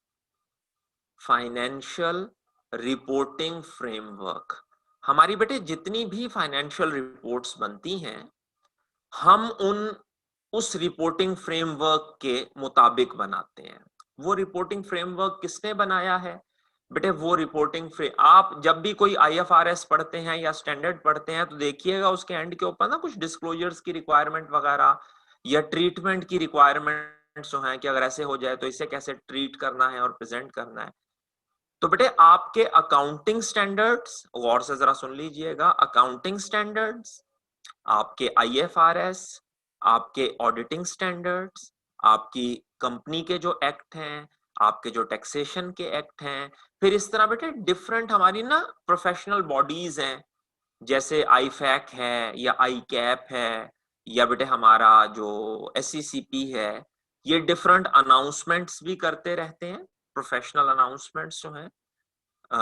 Financial reporting framework. हमारी बेटे जितनी भी फाइनेंशियल रिपोर्ट्स बनती हैं हम उस रिपोर्टिंग फ्रेमवर्क के मुताबिक बनाते हैं। वो रिपोर्टिंग फ्रेमवर्क किसने बनाया है? बेटे वो रिपोर्टिंग आप जब भी कोई IFRS पढ़ते हैं या स्टैंडर्ड पढ़ते हैं तो देखिएगा उसके एंड के ऊपर ना कुछ डिस्क्लोजर्स की रिक्वायरमेंट वगैरह या ट्रीटमेंट की रिक्वायरमेंट जो है कि अगर ऐसे हो जाए तो इसे कैसे ट्रीट करना है और प्रेजेंट करना है। तो बेटे आपके अकाउंटिंग स्टैंडर्ड्स गौर से जरा सुन लीजिएगा, अकाउंटिंग स्टैंडर्ड्स, आपके IFRS, आपके ऑडिटिंग स्टैंडर्ड्स, आपकी कंपनी के जो एक्ट हैं, आपके जो टैक्सेशन के एक्ट हैं, फिर इस तरह बेटे डिफरेंट हमारी ना प्रोफेशनल बॉडीज हैं, जैसे IFAC है या ICAP है या बेटे हमारा जो SECP है, ये डिफरेंट अनाउंसमेंट्स भी करते रहते हैं, प्रोफेशनल अनाउंसमेंट्स जो हैं,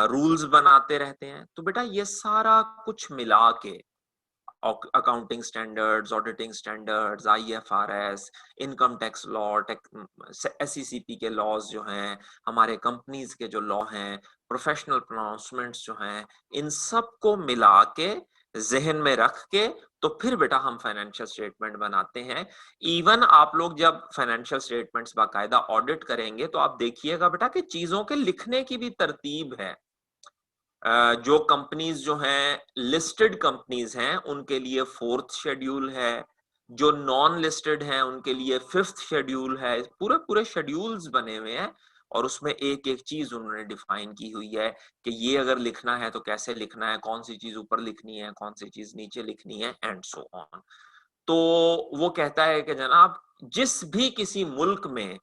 रूल्स बनाते रहते हैं। तो बेटा ये सारा कुछ मिला के accounting standards, auditing standards, IFRS, income tax law, SECP के लॉज जो हैं, हमारे कंपनीज के जो लॉ हैं, प्रोफेशनल प्रोनाउंसमेंट्स जो हैं, इन सब को मिला के जहन में रख के तो फिर बेटा हम फाइनेंशियल स्टेटमेंट बनाते हैं। इवन आप लोग जब फाइनेंशियल स्टेटमेंट्स बाकायदा ऑडिट करेंगे तो आप देखिएगा बेटा कि चीजों के लिखने की भी तरतीब है। जो कंपनीज जो हैं लिस्टेड कंपनीज हैं उनके लिए 4th शेड्यूल है, जो नॉन लिस्टेड हैं उनके लिए 5th शेड्यूल है, पूरे पूरे शेड्यूल्स बने हुए हैं और उसमें एक एक चीज उन्होंने डिफाइन की हुई है कि ये अगर लिखना है तो कैसे लिखना है, कौन सी चीज ऊपर लिखनी है, कौन सी चीज नीचे लिखनी है एंड सो ऑन। तो वो कहता है कि जनाब जिस भी किसी मुल्क में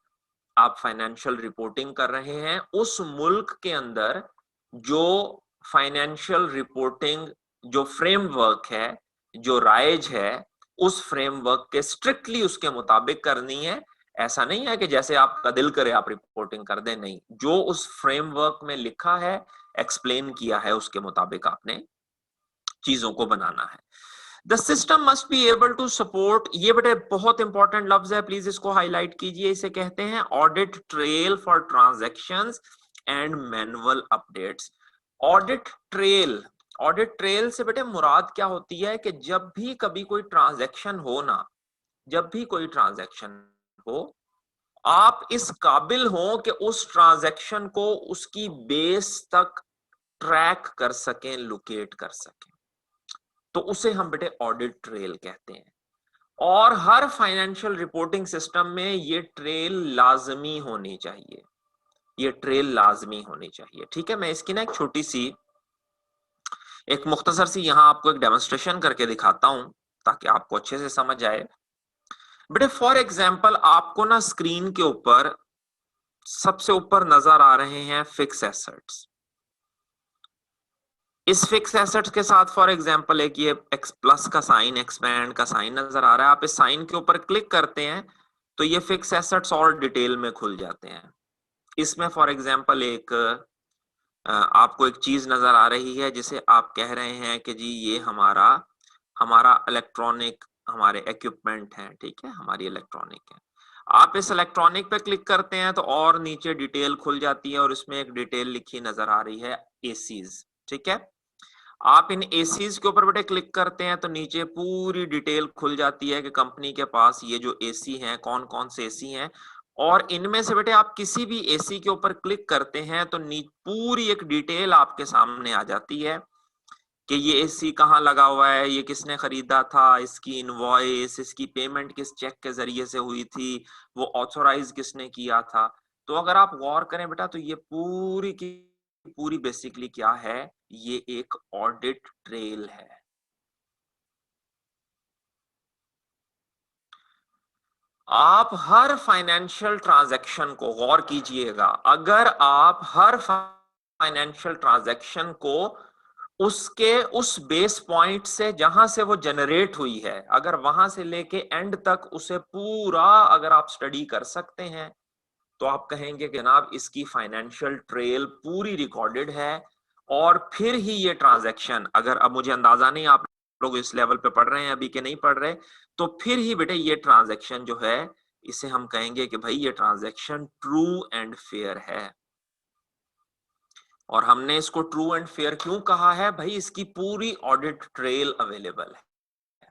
आप फाइनेंशियल रिपोर्टिंग कर रहे हैं उस मुल्क के अंदर जो फाइनेंशियल रिपोर्टिंग जो फ्रेमवर्क है, जो राइज है, उस फ्रेमवर्क के स्ट्रिक्टली उसके मुताबिक करनी है। ऐसा नहीं है कि जैसे आपका दिल करे आप रिपोर्टिंग कर दें, नहीं, जो उस फ्रेमवर्क में लिखा है, एक्सप्लेन किया है, उसके मुताबिक आपने चीजों को बनाना है। The system must be able to support, ये बेटे बहुत इंपॉर्टेंट लफ्ज है, प्लीज इसको हाईलाइट कीजिए। इसे कहते हैं audit trail for transactions and manual updates. Audit trail, audit trail से बेटे मुराद क्या होती है कि जब भी कभी कोई ट्रांजैक्शन हो ना, जब भी कोई ट्रांजैक्शन हो, आप इस काबिल हो कि उस ट्रांजैक्शन को उसकी बेस तक ट्रैक कर सकें, लोकेट कर सकें, तो उसे हम बेटे ऑडिट ट्रेल कहते हैं। और हर फाइनेंशियल रिपोर्टिंग सिस्टम में ये ट्रेल लाजमी होनी चाहिए, ये ट्रेल लाजमी होनी चाहिए। ठीक है, मैं इसकी ना एक छोटी सी एक मुख्तसर सी यहां आपको एक डेमोन्स्ट्रेशन करके दिखाता हूं ताकि आपको अच्छे से समझ आए। बेटे फॉर एग्जांपल आपको ना स्क्रीन के ऊपर सबसे ऊपर नजर आ रहे हैं फिक्स एसेट्स। इस फिक्स एसेट्स के साथ फॉर एग्जांपल एक ये एक्स प्लस का साइन, एक्सपैंड का साइन नजर आ रहा है। आप इस साइन के ऊपर क्लिक करते हैं तो ये फिक्स एसेट्स और डिटेल में खुल जाते हैं। इसमें फॉर एग्जांपल एक आपको एक चीज नजर आ रही है जिसे आप कह रहे हैं कि जी ये हमारा इलेक्ट्रॉनिक हमारे इक्विपमेंट हैं, ठीक है, हमारी इलेक्ट्रॉनिक है। आप इस इलेक्ट्रॉनिक पे क्लिक करते हैं तो और नीचे डिटेल खुल जाती है और इसमें एक डिटेल लिखी नजर आ रही है एसीज। ठीक है, आप इन एसीज के ऊपर बेटे क्लिक करते हैं तो नीचे पूरी डिटेल खुल जाती है कि कंपनी के पास ये जो एसी हैं कौन कौन से एसी हैं, और इनमें से बेटे आप किसी भी एसी के ऊपर क्लिक करते हैं तो पूरी एक डिटेल आपके सामने आ जाती है कि ये एसी कहाँ लगा हुआ है, ये किसने खरीदा था, इसकी इनवॉइस, इसकी पेमेंट किस चेक के जरिए से हुई थी, वो ऑथोराइज किसने किया था। तो अगर आप गौर करें बेटा तो ये पूरी की पूरी बेसिकली क्या है, ये एक ऑडिट ट्रेल है। आप हर फाइनेंशियल ट्रांजैक्शन को गौर कीजिएगा, अगर आप हर फाइनेंशियल ट्रांजैक्शन को उसके उस बेस पॉइंट से जहां से वो जनरेट हुई है, अगर वहां से लेके एंड तक उसे पूरा अगर आप स्टडी कर सकते हैं तो आप कहेंगे कि जनाब इसकी फाइनेंशियल ट्रेल पूरी रिकॉर्डेड है। और फिर ही ये ट्रांजैक्शन, अगर अब मुझे अंदाजा नहीं आप लोग इस लेवल पे पढ़ रहे हैं अभी के नहीं पढ़ रहे, तो फिर ही बेटे ये ट्रांजैक्शन जो है इसे हम कहेंगे कि भाई ये ट्रांजैक्शन ट्रू एंड फेयर है। और हमने इसको ट्रू एंड फेयर क्यों कहा है, भाई इसकी पूरी ऑडिट ट्रेल अवेलेबल है।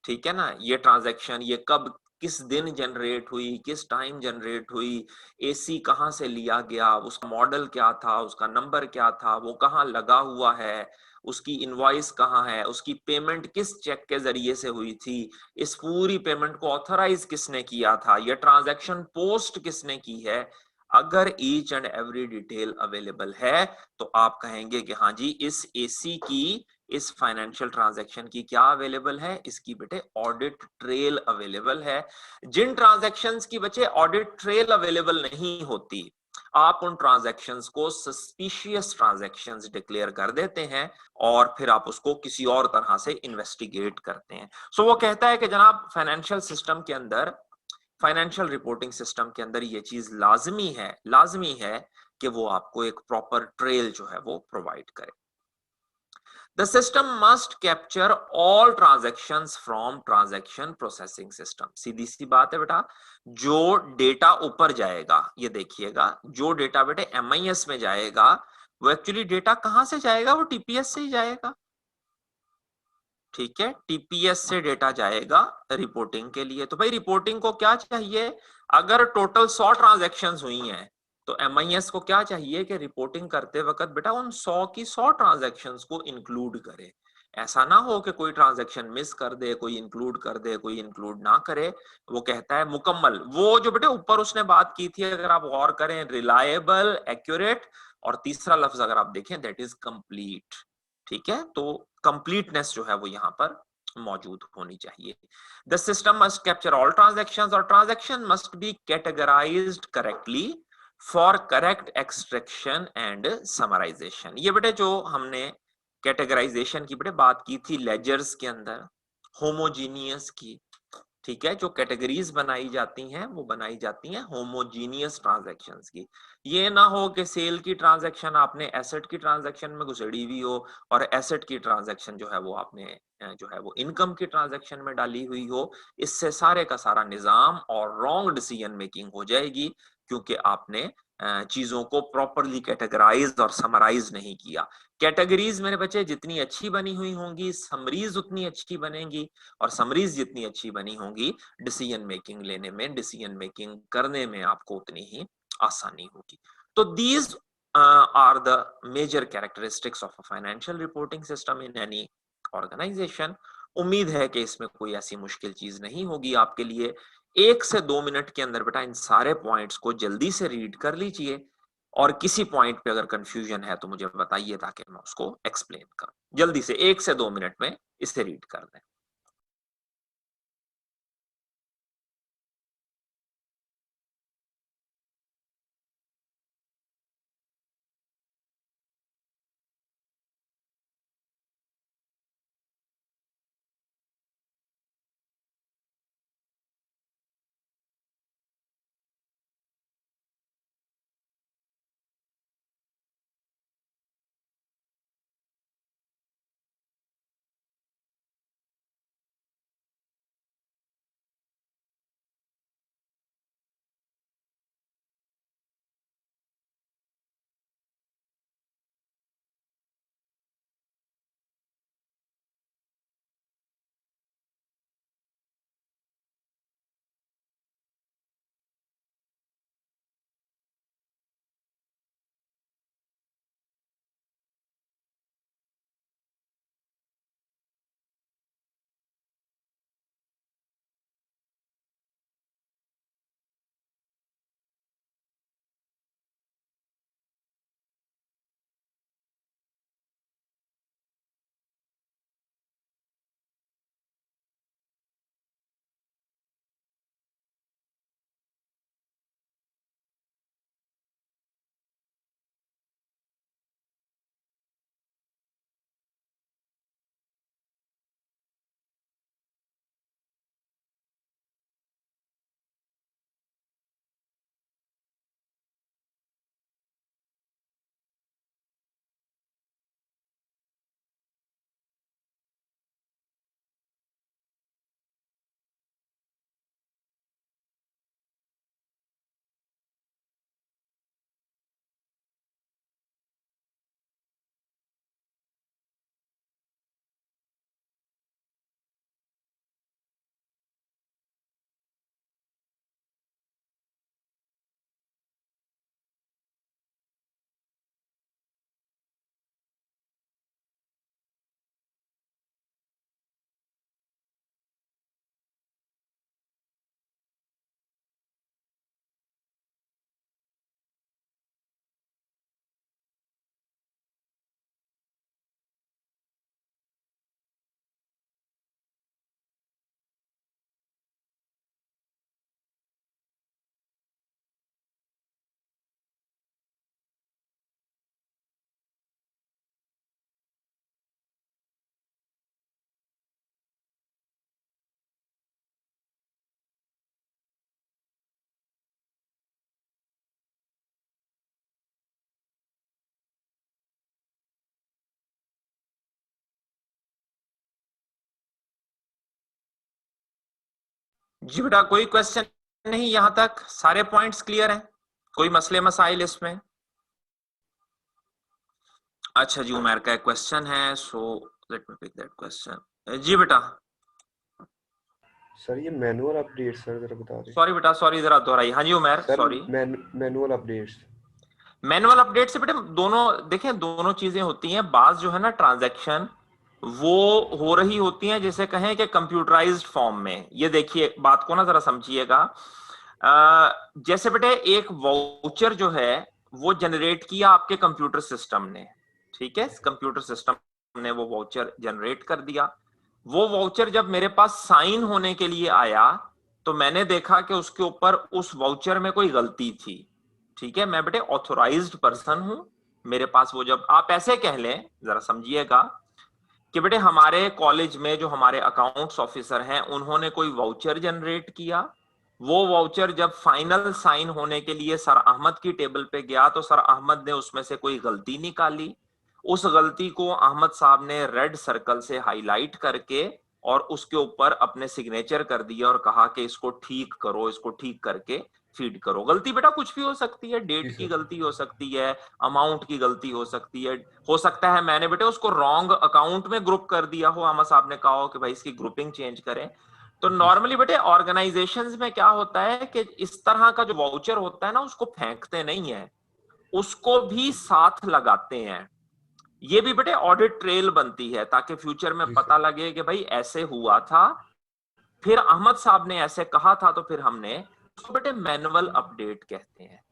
ठीक है ना, ये ट्रांजैक्शन ये कब किस दिन जनरेट हुई, किस टाइम जनरेट हुई, एसी कहाँ से लिया गया, उसका मॉडल क्या था, उसका नंबर क्या था, वो कहाँ लगा हुआ है, उसकी इनवॉइस कहाँ है, उसकी पेमेंट किस चेक के जरिए से हुई थी, इस पूरी पेमेंट को ऑथराइज किसने किया था, यह ट्रांजैक्शन पोस्ट किसने की है। अगर each and every detail available है तो आप कहेंगे कि हाँ जी इस एसी की, इस फाइनेंशियल ट्रांजैक्शन की क्या अवेलेबल है, इसकी बेटे ऑडिट ट्रेल अवेलेबल है। जिन ट्रांजैक्शंस की बच्चे ऑडिट ट्रेल अवेलेबल नहीं होती, आप उन ट्रांजैक्शंस को सस्पिशियस ट्रांजैक्शंस डिक्लेयर कर देते हैं और फिर आप उसको किसी और तरह से इन्वेस्टिगेट करते हैं। सो वो कहता है कि जनाब फाइनेंशियल सिस्टम के अंदर, फाइनेंशियल रिपोर्टिंग सिस्टम के अंदर ये चीज लाजमी है कि वो आपको एक प्रॉपर ट्रेल जो है वो प्रोवाइड करे। The system must capture all transactions from transaction processing system। सीधी सी बात है बेटा, जो डेटा ऊपर जाएगा, ये देखिएगा, जो डेटा बेटे MIS में जाएगा वो एक्चुअली डेटा कहां से जाएगा, वो टीपीएस से ही जाएगा। ठीक है, टीपीएस से डेटा जाएगा रिपोर्टिंग के लिए। तो भाई रिपोर्टिंग को क्या चाहिए, अगर टोटल 100 ट्रांजैक्शंस हुई हैं तो MIS को क्या चाहिए कि रिपोर्टिंग करते वक्त बेटा उन 100 की 100 ट्रांजैक्शंस को इंक्लूड करे। ऐसा ना हो कि कोई ट्रांजैक्शन मिस कर दे, कोई इंक्लूड कर दे, कोई इंक्लूड ना करे। वो कहता है मुकम्मल, वो जो बेटे ऊपर उसने बात की थी, अगर आप गौर करें, रिलायबल, एक्यूरेट, और तीसरा लफ्ज अगर आप देखें दैट इज कंप्लीट। ठीक है, तो कंप्लीटनेस जो है वो यहां पर मौजूद होनी चाहिए। The system must capture all transactions और transaction must be categorised correctly for correct extraction and summarisation. ये बेटे जो हमने कैटेगराइजेशन की बेटे बात की थी लेजर्स के अंदर, होमोजीनियस की, ठीक है, जो कैटेगरीज बनाई जाती हैं वो बनाई जाती हैं होमोजीनियस ट्रांजैक्शंस की। ये ना हो कि सेल की ट्रांजैक्शन आपने एसेट की ट्रांजैक्शन में घुसेड़ी हुई हो और एसेट की ट्रांजैक्शन जो है वो आपने जो है वो इनकम की ट्रांजैक्शन में डाली हुई हो। इससे सारे का सारा निजाम और रॉन्ग डिसीजन मेकिंग हो जाएगी, क्योंकि आपने चीजों को प्रॉपरली कैटेगराइज और समराइज नहीं किया। कैटेगरीज मेरे बच्चे जितनी अच्छी बनी हुई होंगी, समरीज उतनी अच्छी बनेंगी, और समरीज जितनी अच्छी बनी होंगी, डिसीजन मेकिंग लेने में, डिसीजन मेकिंग करने में आपको उतनी ही आसानी होगी। तो these are the major characteristics of a financial reporting system in any organisation. उम्मीद है कि इसमें कोई ऐसी मुश्किल चीज नहीं होगी आपके लिए। 1 से 2 मिनट के अंदर बेटा इन सारे पॉइंट्स को जल्दी से रीड कर लीजिए, और किसी पॉइंट पे अगर कंफ्यूजन है तो मुझे बताइए ताकि मैं उसको एक्सप्लेन करूं। जल्दी से 1 से 2 मिनट में इसे रीड कर दें। जी बेटा कोई क्वेश्चन नहीं, यहां तक सारे पॉइंट्स क्लियर हैं, कोई मसले मसाइल इसमें? अच्छा जी, उमर का एक क्वेश्चन है, so let me pick that question. जी बेटा। सर ये मैनुअल अपडेट सर जरा बता दें। सॉरी बेटा, सॉरी, जरा दोहराइए। हाँ जी Umar, sir sorry. Manual updates. Manual update से बेटे दोनों देखें, दोनों चीजें होती हैं। बाज जो है ना ट्रांजैक्शन, वो हो रही होती हैं जैसे कहें कि कंप्यूटराइज्ड फॉर्म में। ये देखिए बात को ना जरा समझिएगा। जैसे बेटे एक वाउचर जो है वो जनरेट किया आपके कंप्यूटर सिस्टम ने, ठीक है, कंप्यूटर सिस्टम ने वो वाउचर जनरेट कर दिया। वो वाउचर जब मेरे पास साइन होने के लिए आया तो मैंने देखा कि उसके ऊपर उस वाउचर में कोई गलती थी, ठीक है। मैं बेटे ऑथोराइज्ड पर्सन हूं, मेरे पास वो, जब आप ऐसे कह लें, जरा समझिएगा कि बेटे हमारे कॉलेज में जो हमारे अकाउंट्स ऑफिसर हैं उन्होंने कोई वाउचर जनरेट किया। वो वाउचर जब फाइनल साइन होने के लिए सर अहमद की टेबल पे गया तो सर अहमद ने उसमें से कोई गलती निकाली। उस गलती को अहमद साहब ने रेड सर्कल से हाईलाइट करके और उसके ऊपर अपने सिग्नेचर कर दिया और कहा कि इसको ठीक करो, इसको ठीक करके फीड करो। गलती बेटा कुछ भी हो सकती है, डेट की गलती हो सकती है, अमाउंट की गलती हो सकती है, हो सकता है मैंने बेटे उसको रॉन्ग अकाउंट में ग्रुप कर दिया हो, अहमद साहब ने कहा हो कि भाई इसकी ग्रुपिंग चेंज करें। तो नॉर्मली बेटे ऑर्गेनाइजेशंस में क्या होता है कि इस तरह का जो वाउचर होता है ना उसको फेंकते नहीं है, उसको भी साथ लगाते हैं। ये भी बेटे ऑडिट ट्रेल बनती है ताकि फ्यूचर में पता लगे कि भाई ऐसे हुआ था, फिर अहमद साहब ने ऐसे कहा था, तो फिर हमने उसको बेटे मैनुअल अपडेट कहते हैं।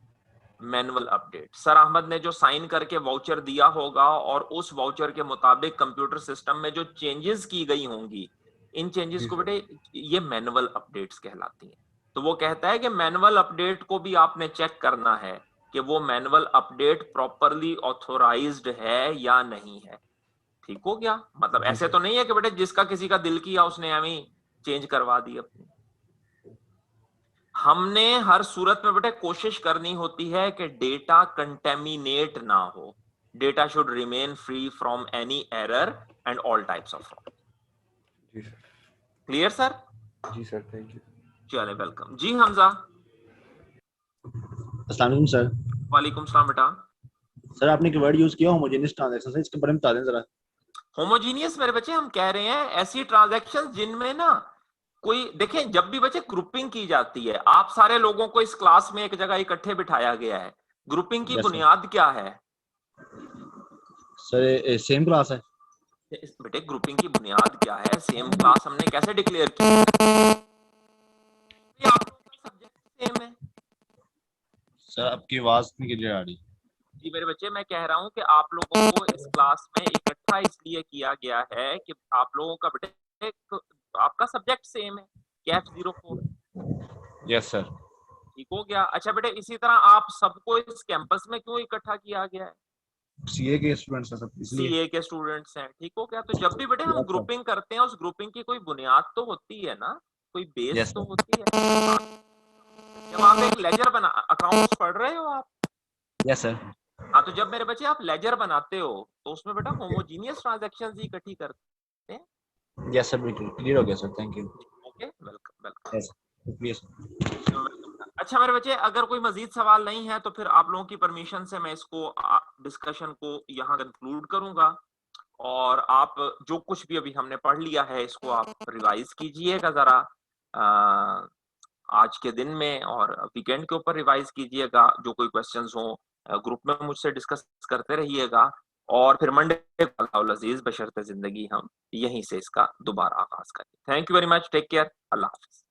मैनुअल अपडेट, सर अहमद ने जो साइन करके वाउचर दिया होगा और उस वाउचर के मुताबिक कंप्यूटर सिस्टम में जो चेंजेस की गई होंगी, इन चेंजेस को बेटे ये मैनुअल अपडेट्स कहलाती हैं। तो वो कहता है कि मैनुअल अपडेट को भी आपने चेक करना है कि वो मैनुअल अपडेट प्रॉपरली ऑथोराइज्ड है या नहीं है। ठीक हो गया? मतलब ऐसे तो नहीं है कि बेटे जिसका किसी का दिल किया उसने हमें चेंज करवा दी अपनी। हमने हर सूरत में बेटे कोशिश करनी होती है कि डेटा कंटेमिनेट ना हो। Data should remain free from any error and all types of fraud. जी सर। Clear sir? जी सर, थैंक यू। चले, वेलकम जी। हमजा। अस्सलाम वालेकुम सर। वालेकुम सलाम बेटा। सर आपने एक वर्ड यूज किया होमोजेनियस ट्रांजैक्शन, सर इसके बारे में बता दें जरा। होमोजीनियस मेरे बच्चे हम कह रहे हैं ऐसी ट्रांजैक्शंस जिनमें ना कोई, देखें जब भी बच्चे ग्रुपिंग की जाती है, आप सारे लोगों को इस क्लास में एक जगह इकट्ठे बिठाया गया है, ग्रुपिंग की बुनियाद क्या है? सर सेम क्लास है। बेटे ग्रुपिंग की बुनियाद क्या है? सेम क्लास हमने कैसे डिक्लेयर की? आप लोगों का सब्जेक्ट सेम है। सर आपकी आवाज नहीं क्लियर आ रही। जी मेरे बच्चे, मैं कह रहा हूं कि आप लोगों को इस क्लास में इकट्ठा इसलिए किया गया है कि आप लोगों का बेटे आपका सब्जेक्ट सेम है, कैफ 04। Yes sir. ठीक हो गया? अच्छा बेटे, इसी तरह आप सबको इस कैंपस में क्यों इकट्ठा किया गया है? सीए के स्टूडेंट्स हैं सब, इसलिए। सीए के स्टूडेंट्स हैं, ठीक हो गया? तो जब भी बेटे हम ग्रुपिंग करते हैं उस ग्रुपिंग की कोई बुनियाद तो होती है ना, कोई बेस तो होती है। जब आप एक लेजर बना, अकाउंट्स पढ़ रहे हो आप? Yes sir. हाँ, तो जब मेरे बच्चे आप लेजर बनाते हो तो उसमें बेटा होमोजीनियस ट्रांजैक्शंस ही इकट्ठी करते हैं। यस सर, बिल्कुल क्लियर हो गया sir, thank you. Okay, welcome welcome. Yes sir. अच्छा मेरे बच्चे, अगर कोई मजीद सवाल नहीं है तो फिर आप लोगों की परमिशन से मैं इसको डिस्कशन को यहाँ कंक्लूड करूंगा, और आप जो कुछ भी अभी हमने पढ़ लिया है इसको आप रिवाइज कीजिएगा जरा आज के दिन में, और वीकेंड के ऊपर रिवाइज कीजिएगा। जो कोई क्वेश्चंस हो ग्रुप में मुझसे डिस्कस करते रहिएगा, और फिर मंडे अजीज बशर्ते जिंदगी हम यहीं से इसका दोबारा आगाज करें। Thank you very much, take care, अल्लाह हाफिज।